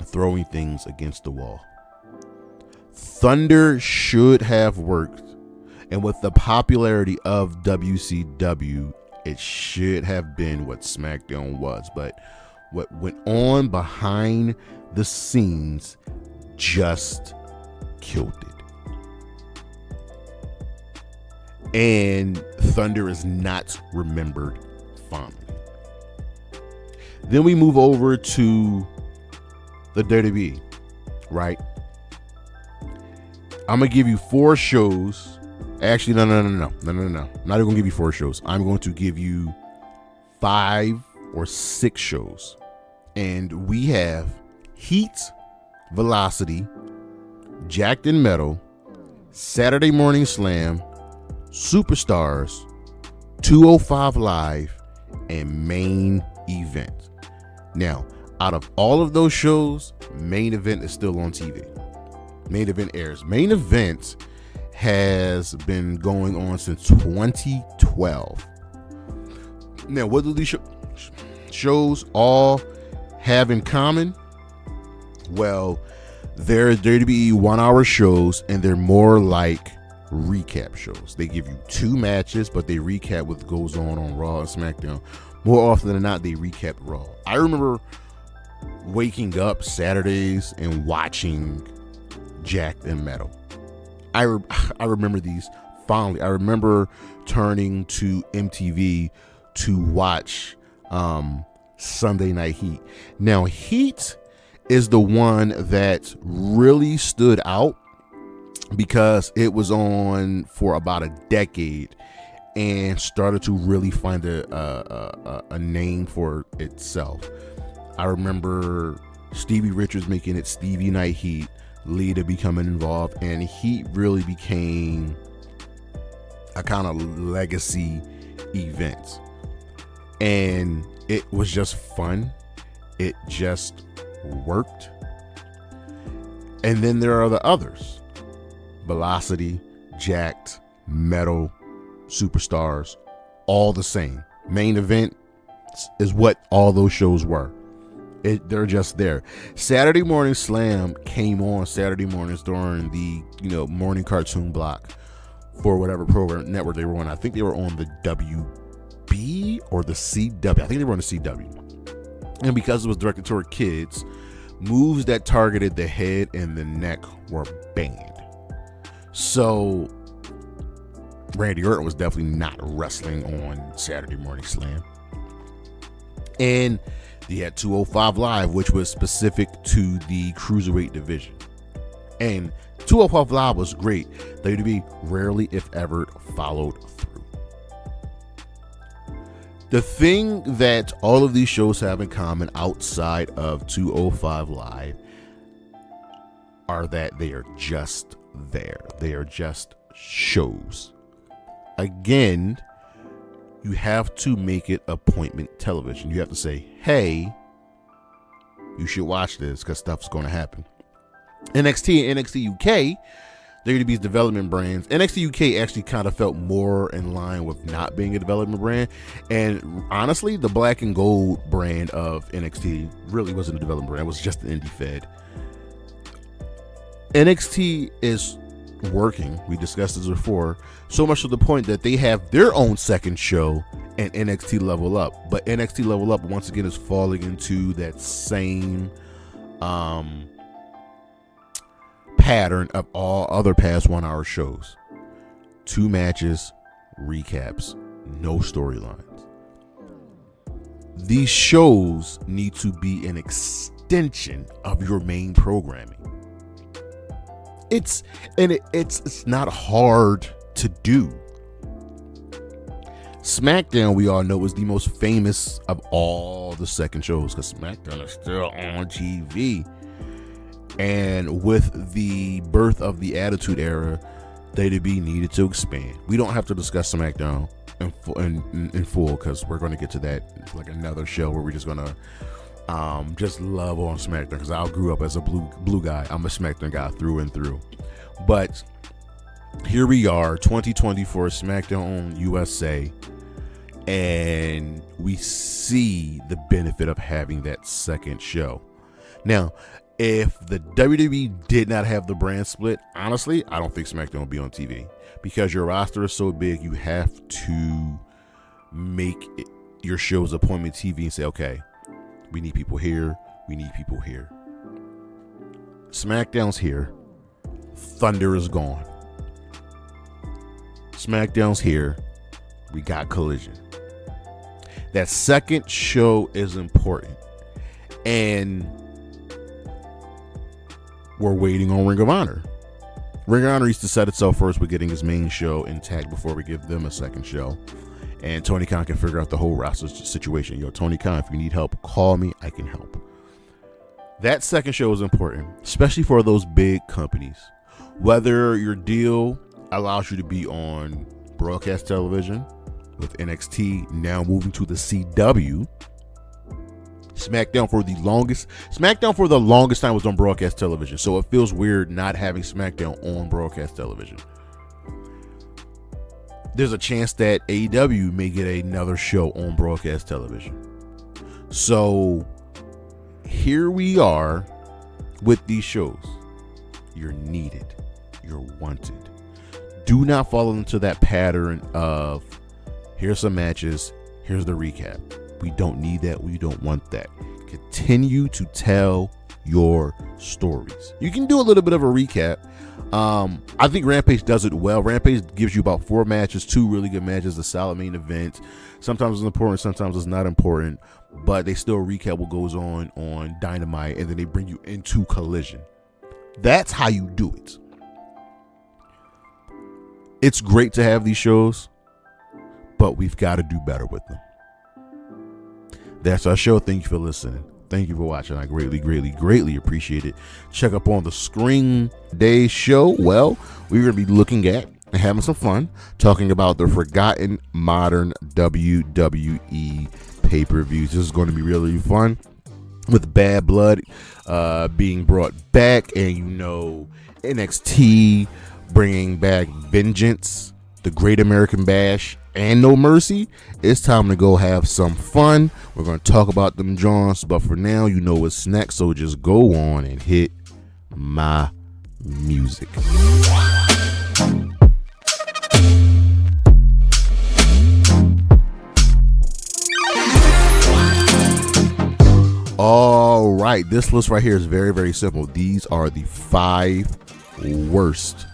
throwing things against the wall. Thunder should have worked. And with the popularity of WCW, it should have been what SmackDown was. But what went on behind the scenes just killed it. And Thunder is not remembered fondly. Then we move over to the WWE, right? I'm gonna give you 4 shows. Actually, no. I'm not even gonna give you 4 shows. I'm going to give you 5 or 6 shows. And we have Heat, Velocity, Jacked in Metal, Saturday Morning Slam, Superstars, 205 Live, and Main Event. Now, out of all of those shows, Main Event is still on TV. Main Event airs. Main Event has been going on since 2012. Now, what do these shows all have in common? Well, they're there to be 1 hour shows, and they're more like recap shows. They give you 2 matches, but they recap what goes on Raw and SmackDown. More often than not, they recap Raw. I remember waking up Saturdays and watching Jacked and Metal. I remember these fondly. I remember turning to MTV to watch Sunday Night Heat. Now, Heat is the one that really stood out because it was on for about a decade and started to really find a name for itself. I remember Stevie Richards making it Stevie Night Heat, Lita becoming involved, and Heat really became a kind of legacy event. And it was just fun. It just worked. And then there are the others. Velocity, Jacked, Metal, Superstars, all the same. Main Event is what all those shows were. They're just there. Saturday Morning Slam came on Saturday mornings during the morning cartoon block for whatever program network they were on. I think they were on the WB or the CW. I think they were on the CW. And because it was directed toward kids, moves that targeted the head and the neck were banned. So Randy Orton was definitely not wrestling on Saturday Morning Slam. And they had 205 Live, which was specific to the Cruiserweight division. And 205 Live was great. WWE rarely, if ever, followed through. The thing that all of these shows have in common outside of 205 Live are that they are just there. They are just shows. Again, you have to make it appointment television. You have to say, hey, you should watch this because stuff's going to happen. NXT and NXT UK, they're going to be development brands. NXT UK actually kind of felt more in line with not being a development brand. And honestly, the black and gold brand of NXT really wasn't a development brand. It was just the indie fed. NXT is working. We discussed this before. So much to the point that they have their own second show and NXT Level Up. But NXT Level Up, once again, is falling into that same pattern of all other past 1 hour shows. 2 matches, recaps, no storylines. These shows need to be an extension of your main programming. It's not hard to do. SmackDown, we all know, is the most famous of all the second shows because SmackDown is still on TV. And with the birth of the Attitude Era, WWE needed to expand. We don't have to discuss SmackDown in full because we're going to get to that. It's like another show where we're just going to just love on SmackDown because I grew up as a blue guy. I'm a SmackDown guy through and through. But here we are, 2024 SmackDown USA, and we see the benefit of having that second show. Now, if the WWE did not have the brand split, honestly, I don't think SmackDown would be on TV because your roster is so big. You have to make your shows appointment TV and say, okay, we need people here. We need people here. SmackDown's here. Thunder is gone. SmackDown's here. We got Collision. That second show is important. And we're waiting on Ring of Honor. Ring of Honor used to set itself first with getting his main show intact before we give them a second show. And Tony Khan can figure out the whole roster situation. Yo, Tony Khan, if you need help, call me. I can help. That second show is important, especially for those big companies. Whether your deal allows you to be on broadcast television, with NXT now moving to the CW. SmackDown for the longest time was on broadcast television, so it feels weird not having SmackDown on broadcast television. There's a chance that AEW may get another show on broadcast television. So here we are with these shows. You're needed. You're wanted. Do not fall into that pattern of here's some matches, here's the recap. We don't need that. We don't want that. Continue to tell your stories. You can do a little bit of a recap. I think Rampage does it well. Rampage gives you about 4 matches, 2 really good matches, a solid main event. Sometimes it's important, sometimes it's not important, but they still recap what goes on Dynamite, and then they bring you into Collision. That's how you do it. It's great to have these shows, but we've got to do better with them. That's our show. Thank you for listening. Thank you for watching. I greatly appreciate it. Check up on the Screen Day show. Well, we're going to be looking at and having some fun talking about the forgotten modern WWE pay-per-views. This is going to be really fun with Bad Blood being brought back, and NXT bringing back Vengeance, the Great American Bash, and No Mercy. It's time to go have some fun. We're going to talk about them Johns, but for now, you know what's next, so just go on and hit my music. All right, this list right here is very, very simple. These are the 5 worst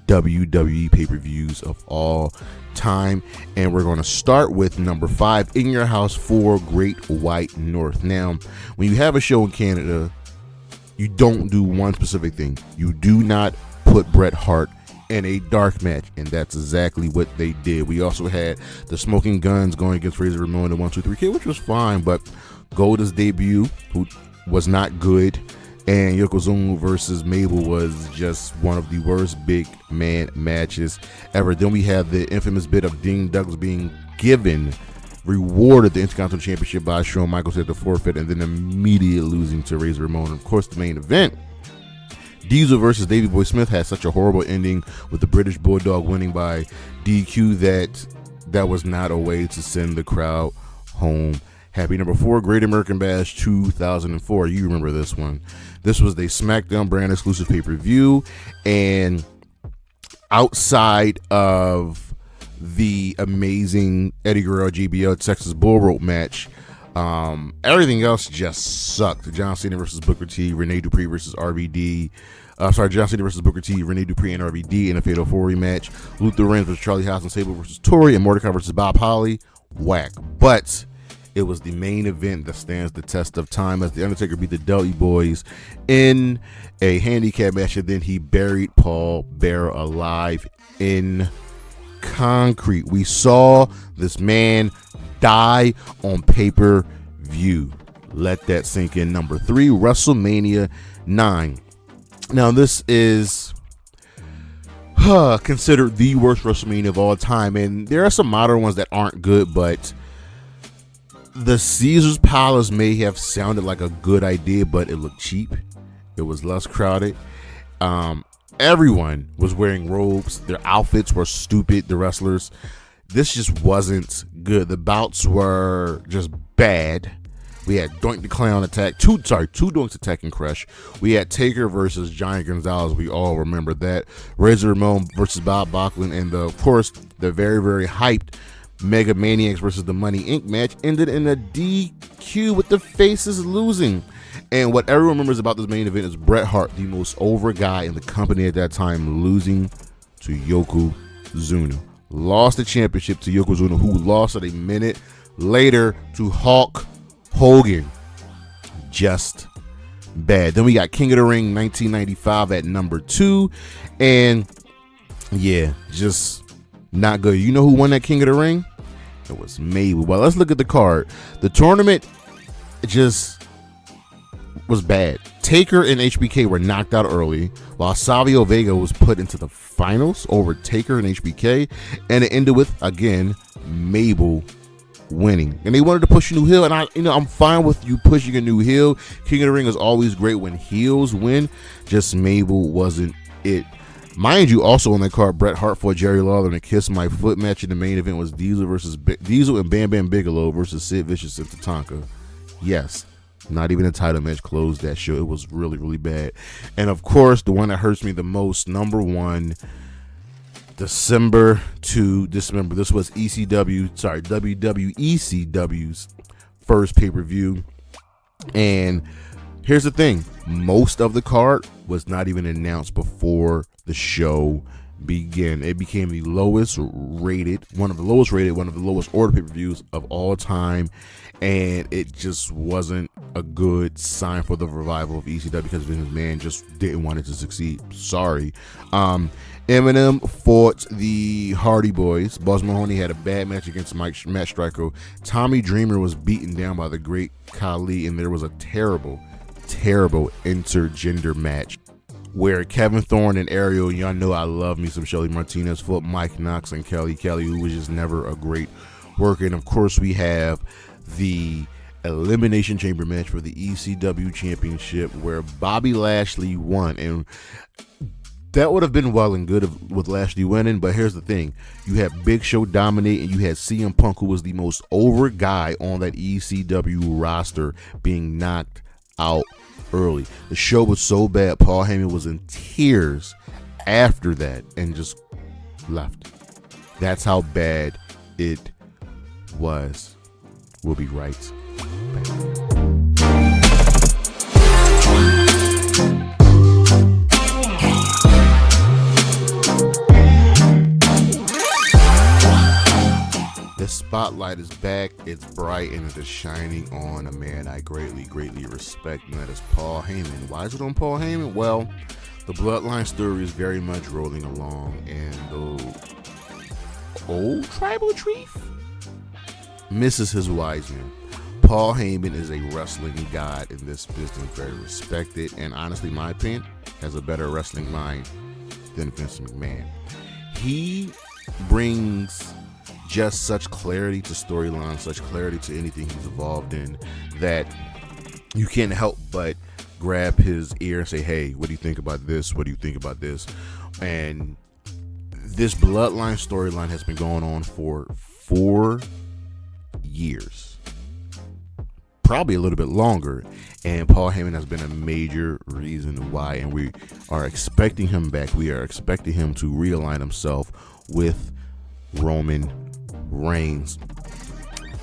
WWE pay-per-views of all time, and we're going to start with number 5, In Your House 4, Great White North. Now, when you have a show in Canada, you don't do one specific thing. You do not put Bret Hart in a dark match, and that's exactly what they did. We also had the Smoking Guns going against Razor Ramon and 1-2-3 Kid, which was fine, but Golda's debut, who was not good, and Yokozuna versus Mabel was just one of the worst big man matches ever. Then we have the infamous bit of Dean Douglas being rewarded the Intercontinental Championship by Shawn Michaels at the forfeit, and then immediately losing to Razor Ramon. And of course, the main event, Diesel versus Davey Boy Smith, had such a horrible ending with the British Bulldog winning by DQ that was not a way to send the crowd home happy. Number 4, Great American Bash 2004. You remember this one. This was the SmackDown brand exclusive pay-per-view, and outside of the amazing Eddie Guerrero JBL Texas Bull Rope match, everything else just sucked. John Cena versus Booker T, Rene Dupree versus RVD. John Cena versus Booker T, Rene Dupree and RVD in a Fatal 4-Way match. Luther Reigns versus Charlie Haas and Sable versus Tori, and Mordecai versus Bob Holly. Whack. But it was the main event that stands the test of time, as The Undertaker beat the Dudley Boys in a handicap match, and then he buried Paul Bearer alive in concrete. We saw this man die on pay-per-view. Let that sink in. Number 3, WrestleMania 9. Now, this is considered the worst WrestleMania of all time, and there are some modern ones that aren't good, but the Caesar's Palace may have sounded like a good idea, but it looked cheap. It was less crowded. Everyone was wearing robes. Their outfits were stupid, the wrestlers. This just wasn't good. The bouts were just bad. We had Doink the Clown attack, two Doinks attack and Crush. We had Taker versus Giant Gonzalez. We all remember that. Razor Ramon versus Bob Backlund, and of course, the very, very hyped Mega Maniacs versus the Money Inc. match ended in a DQ with the faces losing. And what everyone remembers about this main event is Bret Hart, the most over guy in the company at that time, losing to Yokozuna. Lost the championship to Yokozuna, who lost it a minute later to Hulk Hogan. Just bad. Then we got King of the Ring 1995 at number 2. And yeah, just not good. You know who won that King of the Ring? It was Mabel. Well, let's look at the card. The tournament just was bad. Taker and HBK were knocked out early, while Savio Vega was put into the finals over Taker and HBK, and it ended with, again, Mabel winning. And they wanted to push a new heel, and I'm fine with you pushing a new heel. King of the Ring is always great when heels win. Just Mabel wasn't it. Mind you, also on that card, Bret Hart fought Jerry Lawler in a Kiss My Foot match. In the main event was Diesel and Bam Bam Bigelow versus Sid Vicious and Tatanka. Yes, not even a title match closed that show. It was really, really bad. And of course, the one that hurts me the most, number one, December to December. This was WWECW's first pay-per-view. And here's the thing. Most of the card was not even announced before the show began. It became the lowest rated, one of the lowest order pay-per-views of all time. And it just wasn't a good sign for the revival of ECW because Vince McMahon just didn't want it to succeed. Sorry. Eminem fought the Hardy Boys. Boss Mahoney had a bad match against Matt Striker. Tommy Dreamer was beaten down by the great Khali, and there was a terrible intergender match where Kevin Thorne and Ariel, y'all know I love me some Shelly Martinez, fought Mike Knox and Kelly, who was just never a great worker. And of course we have the Elimination Chamber match for the ECW Championship where Bobby Lashley won, and that would have been well and good with Lashley winning. But here's the thing: you had Big Show dominate, and you had CM Punk, who was the most over guy on that ECW roster, being knocked out early. The show was so bad, Paul Heyman was in tears after that and just left. That's how bad it was. We'll be right back. The spotlight is back, it's bright, and it is shining on a man I greatly respect, and that is Paul Heyman. Why is it on Paul Heyman? Well, the Bloodline story is very much rolling along, and the old tribal chief misses his wise men. Paul Heyman is a wrestling god in this business, very respected, and honestly, in my opinion, has a better wrestling mind than Vince McMahon. He brings just such clarity to storylines, such clarity to anything he's involved in, that you can't help but grab his ear and say, hey, what do you think about this? What do you think about this? And this Bloodline storyline has been going on for 4 years, probably a little bit longer, and Paul Heyman has been a major reason why, and we are expecting him back. We are expecting him to realign himself with Roman Reigns.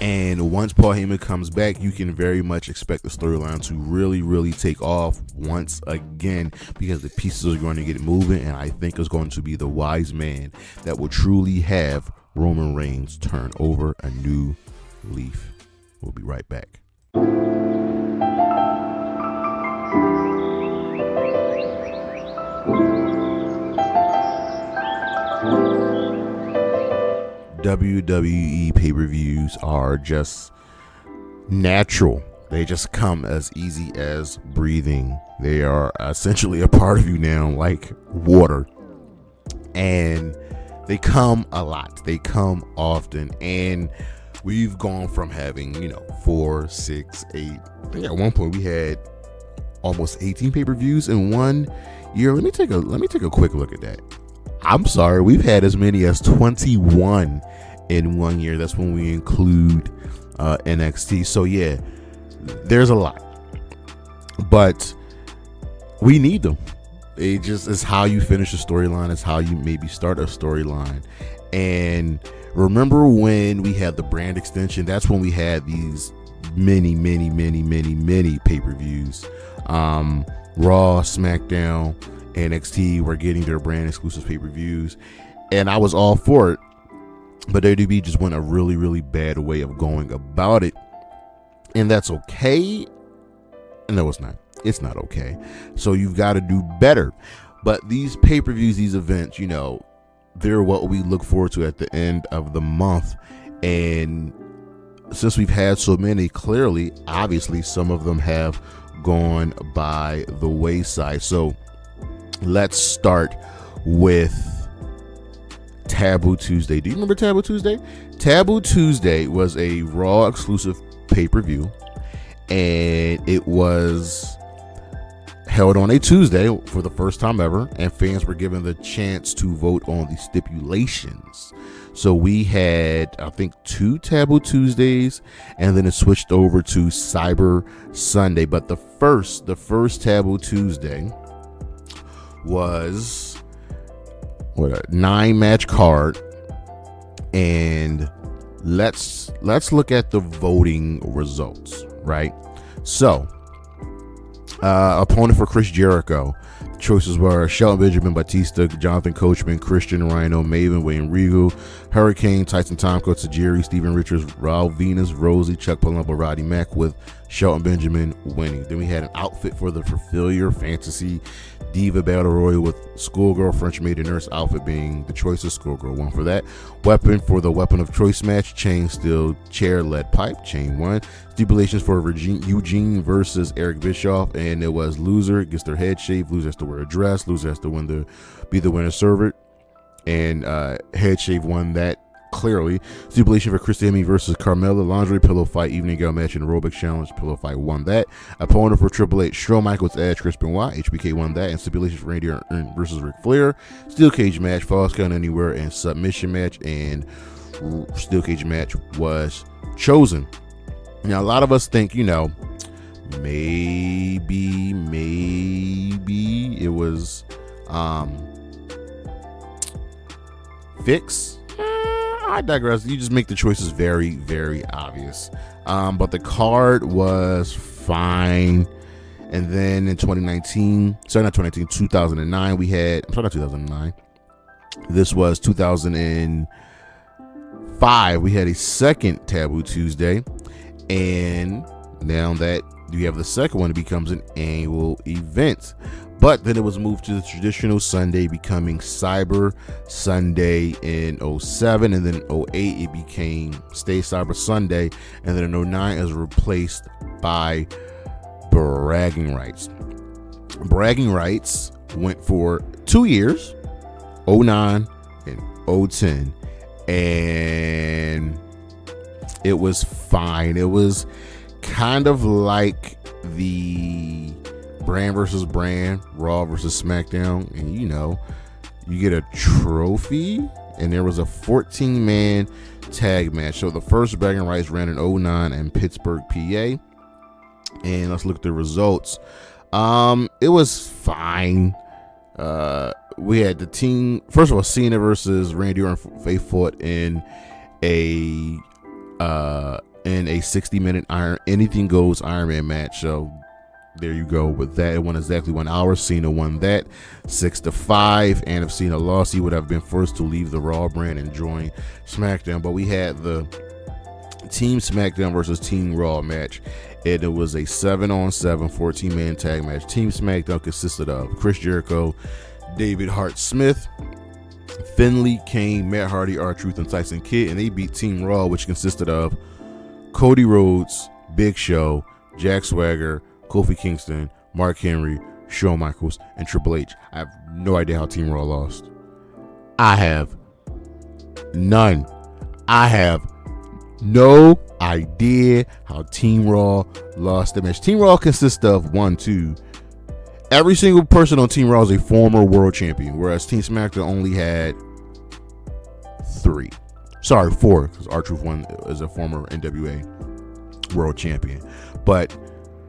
And once Paul Heyman comes back, you can very much expect the storyline to really take off once again, because the pieces are going to get moving, and I think it's going to be the wise man that will truly have Roman Reigns turn over a new leaf. We'll be right back. WWE pay-per-views are just natural. They just come as easy as breathing. They are essentially a part of you now, like water. And they come a lot. They come often. And we've gone from having, 4, 6, 8. I think at one point we had almost 18 pay-per-views in 1 year. Let me take a quick look at that. I'm sorry, we've had as many as 21 in 1 year. That's when we include NXT. So yeah, there's a lot, but we need them. It just is how you finish a storyline. It's how you maybe start a storyline. And remember when we had the brand extension? That's when we had these many pay-per-views. Raw, SmackDown, NXT were getting their brand exclusive pay-per-views, and I was all for it, but WWE just went a really bad way of going about it, and that's okay. No, it's not okay. So you've got to do better. But these pay-per-views, these events, they're what we look forward to at the end of the month, and since we've had so many, clearly, obviously, some of them have gone by the wayside. So let's start with Taboo Tuesday. Do you remember Taboo Tuesday? Taboo Tuesday was a Raw exclusive pay-per-view, and it was held on a Tuesday for the first time ever, and fans were given the chance to vote on the stipulations. So we had, I think, 2 Taboo Tuesdays, and then it switched over to Cyber Sunday. But the first Taboo Tuesday was a 9-match card, and let's look at the voting results, right? So opponent for Chris Jericho, choices were Shelton Benjamin, Batista, Jonathan Coachman, Christian, Rhino, Maven, Wayne Regal, Hurricane, Tyson Tomko, Tajiri, Steven Richards, Raul Venus, Rosie, Chuck Palumbo, Roddy Mack, with Shelton Benjamin winning. Then we had an outfit for the Familiar Fantasy Diva Battle Royal with Schoolgirl, French Maiden Nurse outfit being the choice of Schoolgirl, won for that. Weapon for the Weapon of Choice match, Chain Steel Chair Lead Pipe, Chain won. Stipulations for Eugene versus Eric Bischoff, and it was loser gets their head shaved, loser has to wear a dress, loser has to be the winner servant, and head shave won that clearly. Stipulation for Chris Sammy versus Kamille, lingerie pillow fight, evening gown match, and aerobic challenge, pillow fight won that. Opponent for Triple H, Shawn Michaels, Edge, Chris Benoit, HBK won that. And stipulation for Randy Orton versus Ric Flair, steel cage match, falls count anywhere, and submission match, and steel cage match was chosen. Now a lot of us think, maybe it was Fix. I digress. You just make the choices very, very obvious. But the card was fine. And then in 2009, we had, I'm sorry, not 2009. This was 2005. We had a second Taboo Tuesday. And now that you have the second one, it becomes an annual event. But then it was moved to the traditional Sunday, becoming Cyber Sunday in 07, and then in 08 it became Stay Cyber Sunday, and then in 09 it was replaced by Bragging Rights. Bragging Rights went for 2 years, 09 and 010, and it was fine. It was kind of like the brand versus brand, Raw versus SmackDown, and you get a trophy, and there was a 14-man tag match. So the first Bragging Rights ran in 09 in Pittsburgh, PA, and let's look at the results. It was fine. We had the team, first of all, Cena versus Randy Orton. They fought in a 60-minute anything goes Iron Man match. So there you go with that. It won exactly 1 hour. Cena won that 6-5, and if Cena lost, he would have been first to leave the Raw brand and join SmackDown. But we had the Team SmackDown versus Team Raw match, and it was a 7-on-7 14-man tag match. Team SmackDown consisted of Chris Jericho, David Hart Smith, Finley, Kane, Matt Hardy, R-Truth, and Tyson Kidd, and they beat Team Raw, which consisted of Cody Rhodes, Big Show, Jack Swagger, Kofi Kingston, Mark Henry, Shawn Michaels, and Triple H. I have no idea how Team Raw lost. I have none. I have no idea how Team Raw lost the match. Team Raw consists of every single person on Team Raw is a former world champion, whereas Team SmackDown only had 4, because R-Truth one is a former NWA world champion. But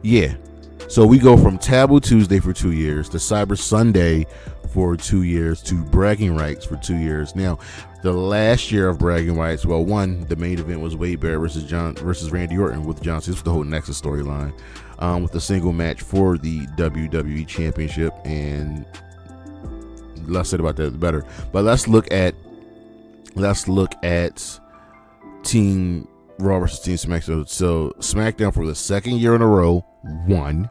yeah, so we go from Taboo Tuesday for 2 years to Cyber Sunday for 2 years to Bragging Rights for 2 years. Now, the last year of Bragging Rights, the main event was Wade Barrett versus Randy Orton with John Cena. This was the whole Nexus storyline, with a single match for the WWE Championship, and less said about that, the better. But let's look at Team Raw versus Team SmackDown. So SmackDown for the second year in a row won,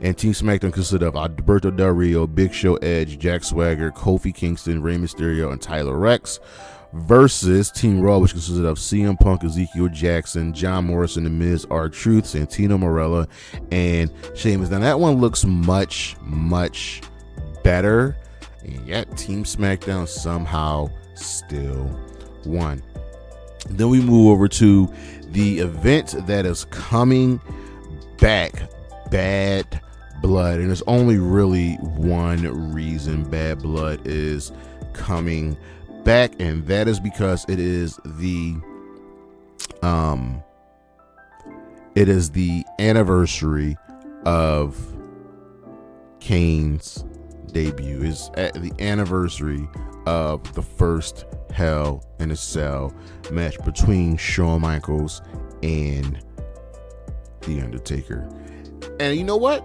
and Team SmackDown consisted of Alberto Del Rio, Big Show, Edge, Jack Swagger, Kofi Kingston, Rey Mysterio, and Tyler Rex, versus Team Raw, which consisted of CM Punk, Ezekiel Jackson, John Morrison, The Miz, R-Truth, Santino Marella, and Sheamus. Now that one looks much, much better, and yet Team SmackDown somehow still won. Then we move over to the event that is coming back, Bad Blood, and there's only really one reason Bad Blood is coming back, and that is because it is the anniversary of Kane's debut. Is at the anniversary of the first Hell in a Cell match between Shawn Michaels and The Undertaker. And you know what?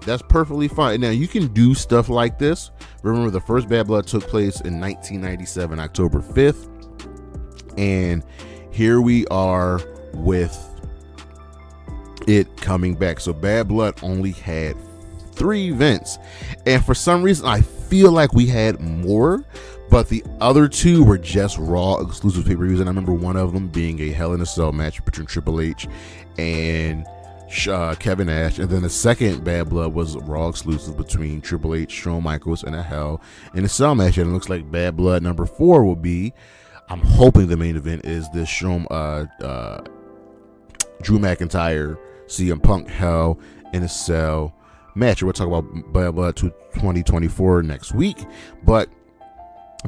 That's perfectly fine. Now, you can do stuff like this. Remember, the first Bad Blood took place in 1997, October 5th. And here we are with it coming back. So Bad Blood only had 3 events. And for some reason, I feel like we had more. But the other 2 were just Raw exclusive pay-per-views. And I remember one of them being a Hell in a Cell match between Triple H and Kevin Nash, and then the second Bad Blood was Raw exclusive between Triple H, Shawn Michaels, and a Hell in a Cell match. And it looks like Bad Blood number 4 will be, I'm hoping the main event is this Drew McIntyre, CM Punk Hell in a Cell match. We'll talk about Bad Blood 2024 next week, but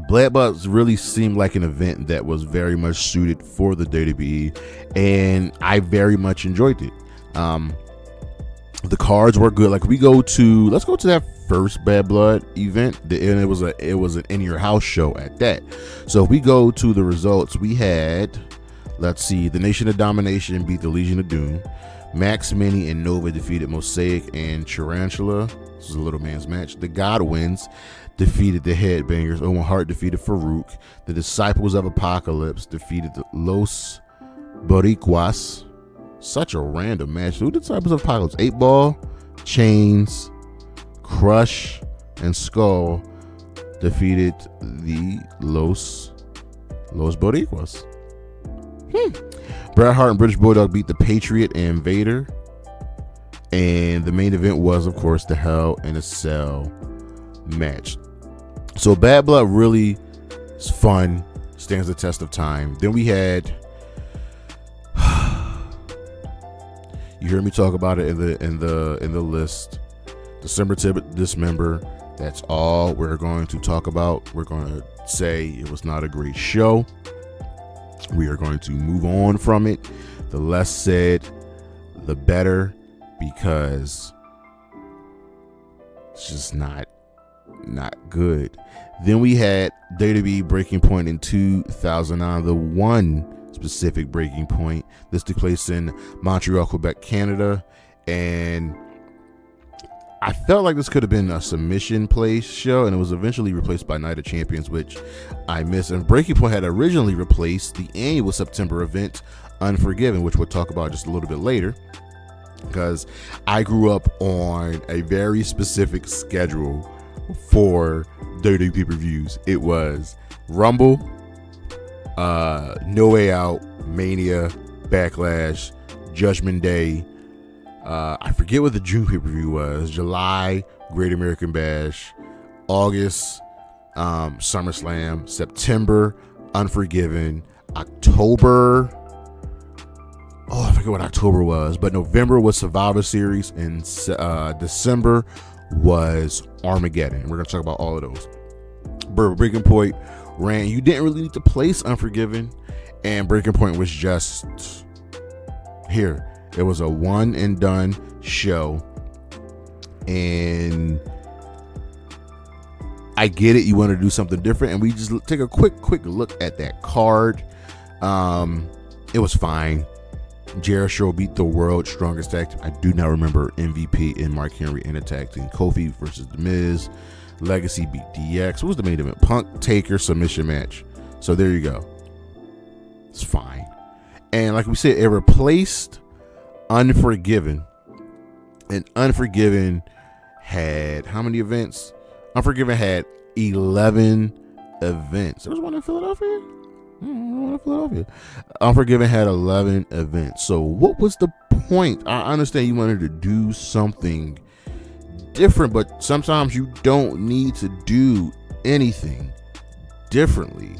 Bad Blood really seemed like an event that was very much suited for the WWE, and I very much enjoyed it. The cards were good. Like, let's go to that first Bad Blood event, and it was an in your house show at that. So if we go to the results, we had, let's see, the Nation of Domination beat the Legion of Doom. Max Mini and Nova defeated Mosaic and Tarantula. This is a little man's match. The Godwins defeated the Headbangers. Owen Hart defeated Farouk. The Disciples of Apocalypse defeated the Los Boricuas. Such a random match. Who did Disciples of Apocalypse? 8 Ball, Chains, Crush, and Skull defeated the Los Boricuas. Bret Hart and British Bulldog beat the Patriot and Vader. And the main event was, of course, the Hell in a Cell match. So Bad Blood really is fun, stands the test of time. Then we had, you heard me talk about it in the list, December to Dismember. That's all we're going to talk about. We're going to say it was not a great show. We are going to move on from it. The less said, the better, because it's just not good. Then we had WWE Breaking Point in 2009, the one specific breaking point. This took place in Montreal, Quebec, Canada, and I felt like this could have been a submission place show, and it was eventually replaced by Night of Champions, which I missed. And Breaking Point had originally replaced the annual September event, Unforgiven, which we'll talk about just a little bit later, because I grew up on a very specific schedule for WWE pay-per-views. It was Rumble, No Way Out, Mania, Backlash, Judgment Day. I forget what the June pay-per-view was. July, Great American Bash. August, SummerSlam. September, Unforgiven. October, I forget what October was, but November was Survivor Series, and December was Armageddon. We're going to talk about all of those. Breaking Point ran. You didn't really need to place Unforgiven, and Breaking Point was just here. It was a one and done show, and I get it. You want to do something different, and we just take a quick look at that card. It was fine. Jericho beat the World's Strongest Tag Team. I do not remember MVP and Mark Henry in a tag team. Kofi versus The Miz. Legacy beat DX. What was the main event? Punk Taker submission match. So there you go. It's fine. And like we said, it replaced Unforgiven. And Unforgiven had how many events? Unforgiven had 11 events. There was one in Philadelphia? Philadelphia. Unforgiven had 11 events. So what was the point? I understand you wanted to do something different, but sometimes you don't need to do anything differently.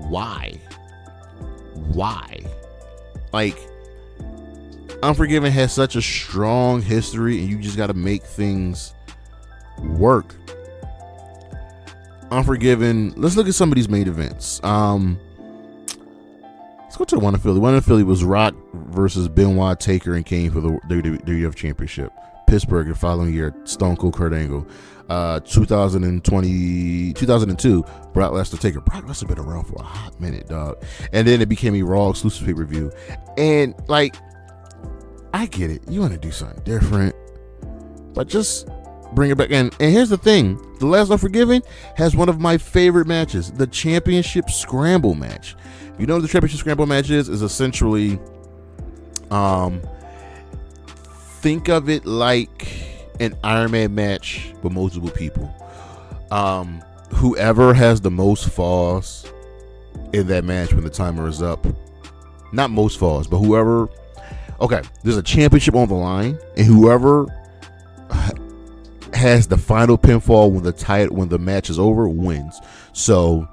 Why? Like, Unforgiven has such a strong history, and you just got to make things work. Unforgiven. Let's look at some of these main events. Let's go to the one in Philly. One in Philly was Rock versus Benoit, Taker, and Kane for the WWF Championship. Pittsburgh the following year, Stone Cold Kurt Angle. 2002, Brock Lesnar, Taker. Brock Lesnar been around for a hot minute, dog. And then it became a Raw exclusive pay-per-view. And, like, I get it. You want to do something different, but just bring it back in. And here's the thing. The last Unforgiven has one of my favorite matches, the Championship Scramble match. You know what the Championship Scramble match is essentially, think of it like an Iron Man match with multiple people. Whoever has the most falls in that match when the timer is up, not most falls, but whoever, okay, there's a championship on the line, and whoever has the final pinfall when the match is over wins. So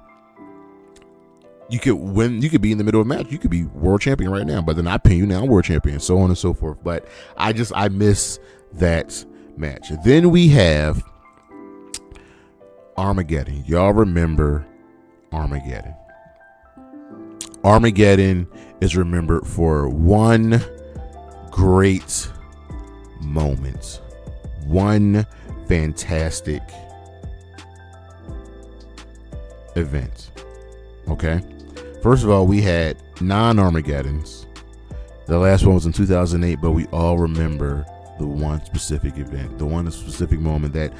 you could win, you could be in the middle of a match, you could be world champion right now, but then I pin you, now I'm world champion, so on and so forth. But I miss that match. Then we have Armageddon. Y'all remember Armageddon? Armageddon is remembered for one great moment, one fantastic event. Okay, first of all, we had 9 Armageddons. The last one was in 2008, but we all remember the one specific event, the one specific moment that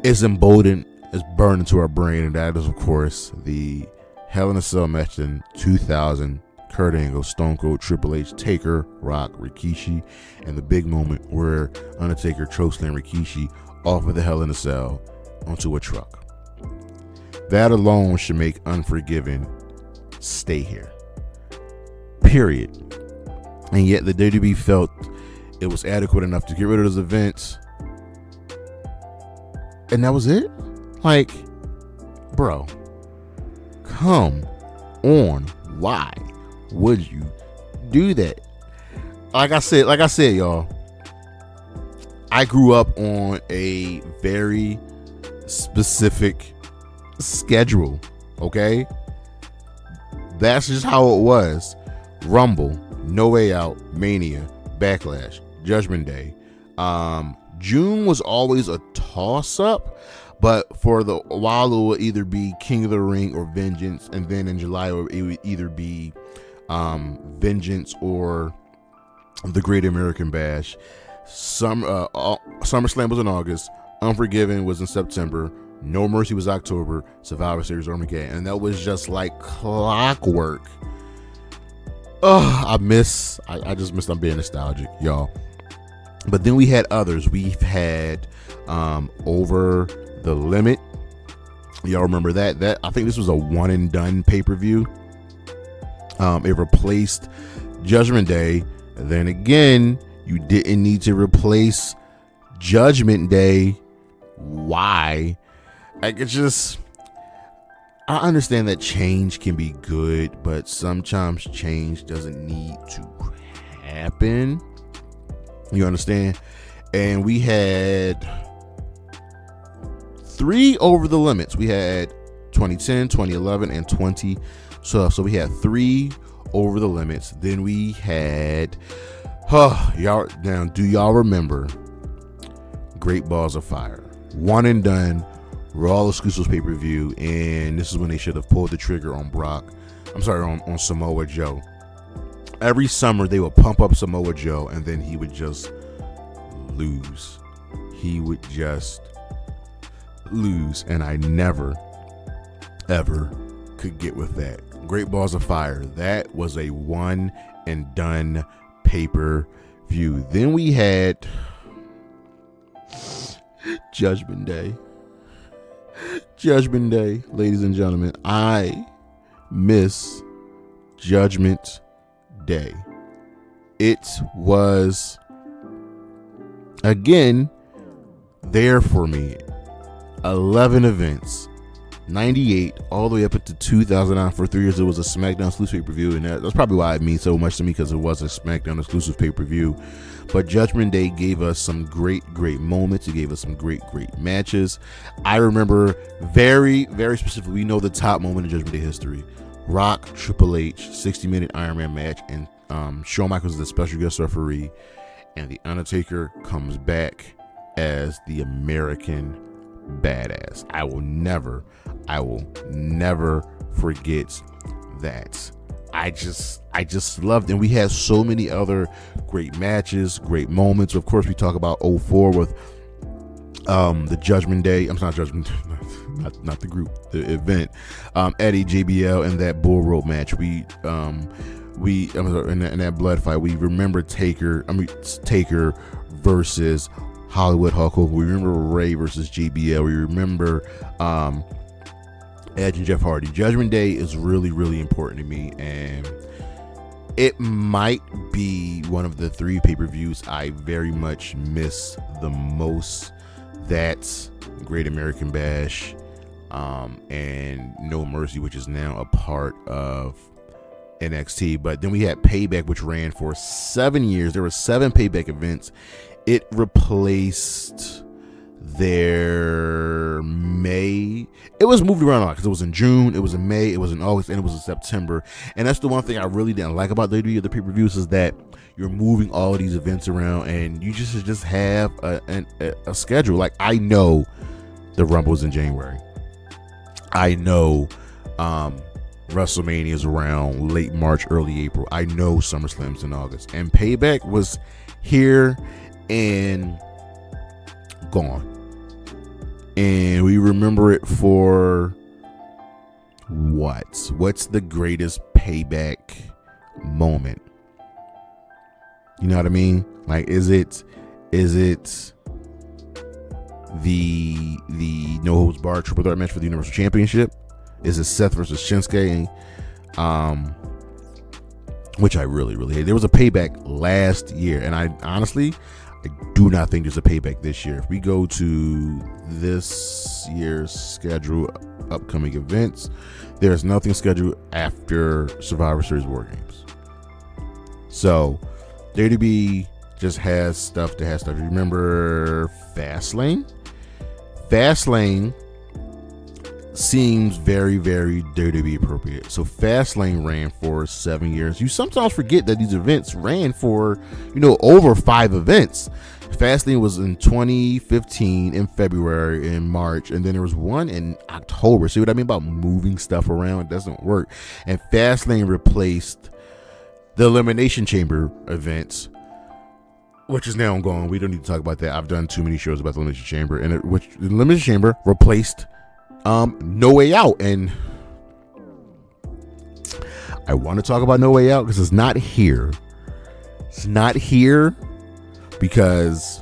is emboldened, is burned into our brain, and that is, of course, the Hell in a Cell match in 2000. Kurt Angle, Stone Cold, Triple H, Taker, Rock, Rikishi, and the big moment where Undertaker chokeslammed Rikishi off of the Hell in a Cell onto a truck. That alone should make Unforgiven stay here. Period. And yet the WWE felt it was adequate enough to get rid of those events, and that was it. Like, bro, come on. Why would you do that? Like I said, y'all, I grew up on a very specific schedule. Okay, that's just how it was. Rumble, No Way Out, Mania, Backlash, Judgment Day. June was always a toss-up, but for the while it would either be King of the Ring or Vengeance, and then in July it would either be Vengeance or the Great American Bash. SummerSlam was in August. Unforgiven was in September. No Mercy was October. Survivor Series Armageddon, and that was just like clockwork. I just miss I'm being nostalgic, y'all. But then we had others. We've had Over the Limit. Y'all remember that? That, I think this was a one and done pay-per-view. It replaced Judgment Day. And then again, you didn't need to replace Judgment Day. Why? Like, it's just, I understand that change can be good, but sometimes change doesn't need to happen. You understand? And we had 3 Over the Limits. We had 2010, 2011, and 2012. So we had 3 Over the Limits. Then we had, y'all, now, do y'all remember Great Balls of Fire? One and done, Raw exclusive pay-per-view, and this is when they should have pulled the trigger on on Samoa Joe. Every summer they would pump up Samoa Joe, and then he would just lose. He would just lose, and I never, ever could get with that. Great Balls of Fire, that was a one and done pay-per-view. Then we had Judgment Day. Judgment Day, ladies and gentlemen. I miss Judgment Day. It was, again, there for me. 11 events, 98 all the way up into 2009. For 3 years, it was a SmackDown exclusive pay-per-view, and that's probably why it means so much to me, because it was a SmackDown exclusive pay-per-view. But Judgment Day gave us some great moments. It gave us some great matches. I remember very specifically, we know the top moment in Judgment Day history: Rock Triple H 60-minute Iron Man match, and Shawn Michaels is the special guest referee, and The Undertaker comes back as the American Badass. I will never forget that. I just loved, and we had so many other great matches, great moments. Of course, we talk about 04 with the Judgment Day. I'm not Judgment, not the group, the event. Eddie, JBL, and that bull rope match. We in that blood fight, we remember Taker versus Hollywood Hulk Hogan. We remember Ray versus JBL. We remember Edge and Jeff Hardy. Judgment Day is really important to me, and it might be one of the 3 pay-per-views I very much miss the most. That's Great American Bash, and No Mercy, which is now a part of NXT. But then we had Payback, which ran for 7 years. There were 7 Payback events. It replaced their May. It was moved around a lot because it was in June, it was in May, it was in August, and it was in September. And that's the one thing I really didn't like about WWE, the pay-per-views, is that you're moving all of these events around, and you just have a schedule. Like, I know the Rumble's in January. I know WrestleMania is around late March, early April. I know SummerSlam's in August. And Payback was here and gone. And we remember it for what? What's the greatest Payback moment? You know what I mean? Like, is it the no holds barred triple threat match for the Universal Championship? Is it Seth versus Shinsuke? Which I really hate. There was a Payback last year, and I do not think there's a Payback this year. If we go to this year's schedule, upcoming events, there's nothing scheduled after Survivor Series War Games. So WWE just has stuff to have stuff. Remember Fastlane? Fastlane seems very WWE appropriate. So Fastlane ran for 7 years. You sometimes forget that these events ran for, over 5 events. Fastlane was in 2015 in February, in March, and then there was one in October. See what I mean about moving stuff around? It doesn't work. And Fastlane replaced the Elimination Chamber events, which is now gone. We don't need to talk about that. I've done too many shows about the Elimination Chamber, and the Elimination Chamber replaced No Way Out. And I want to talk about No Way Out because it's not here. It's not here because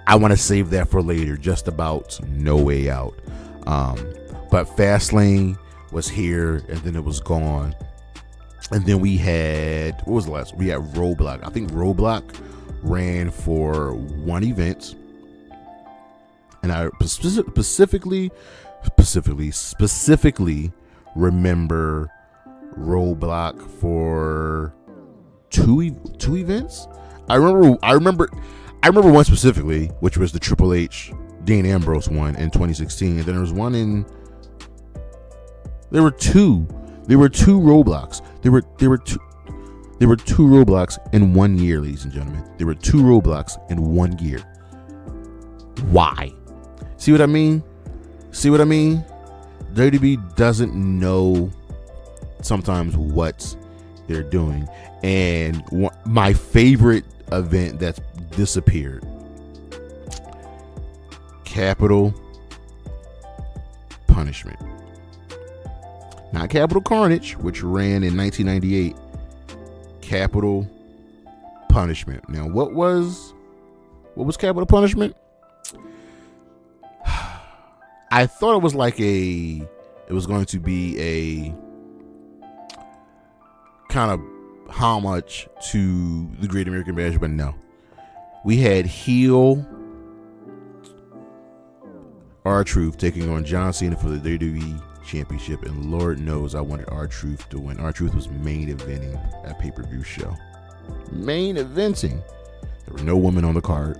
I want to save that for later, just about No Way Out. But Fastlane was here, and then it was gone. And then we had, what was the last? We had Roadblock. I think Roadblock ran for 1 event, and I specifically remember Roadblock for two events. I remember one specifically, which was the Triple H Dean Ambrose one in 2016, and then there was one in. There were two Roadblocks. There were two Roadblocks in 1 year, ladies and gentlemen. There were 2 Roadblocks in 1 year. Why? See what I mean? WWE doesn't know sometimes what they're doing. And my favorite event that's disappeared: Capital Punishment. Not Capital Carnage, which ran in 1998. Capital Punishment. Now, what was Capital Punishment? I thought it was going to be kind of homage to the Great American Bash, but no. We had heel R-Truth taking on John Cena for the WWE Championship, and Lord knows I wanted R-Truth to win. R-Truth was main eventing at pay-per-view show. Main eventing. There were no women on the card.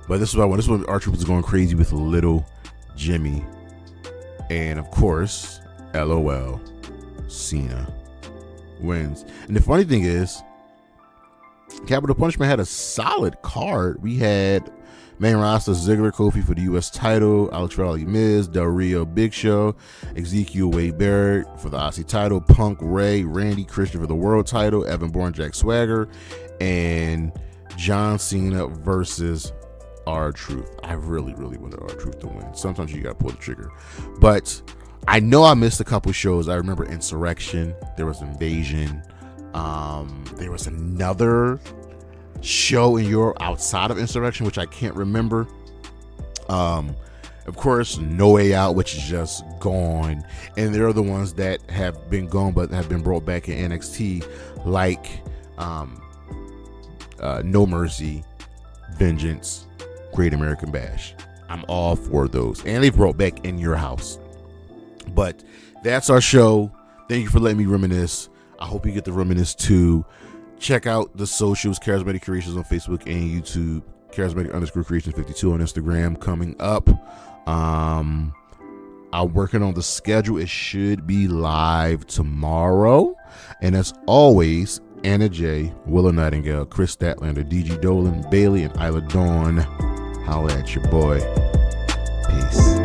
But this is what I want. This is when R-Truth was going crazy with Little Jimmy. And of course, LOL, Cena wins. And the funny thing is, Capital Punishment had a solid card. We had main roster Ziggler, Kofi for the U.S. title, Alex Riley, Miz, Del Rio, Big Show, Ezekiel Wade Barrett for the Aussie title, Punk, Ray, Randy, Christian for the world title, Evan Bourne, Jack Swagger, and John Cena versus R-Truth. I really wanted R-Truth to win. Sometimes you gotta pull the trigger. But I know I missed a couple shows. I remember Insurrection. There was Invasion. There was another show in Europe outside of Insurrection, which I can't remember. Of course, No Way Out, which is just gone. And there are the ones that have been gone but have been brought back in NXT, like No Mercy, Vengeance, Great American Bash. I'm all for those. And they brought back In Your House. But that's our show. Thank you for letting me reminisce. I hope you get to reminisce too. Check out the socials, Charismatic Creations on Facebook and YouTube, Charismatic_Creations52 on Instagram. Coming up, I'm working on the schedule. It should be live tomorrow. And as always, Anna J, Willow Nightingale, Kris Statlander, DG Dolan, Bailey, and Isla Dawn. Holla at your boy. Peace.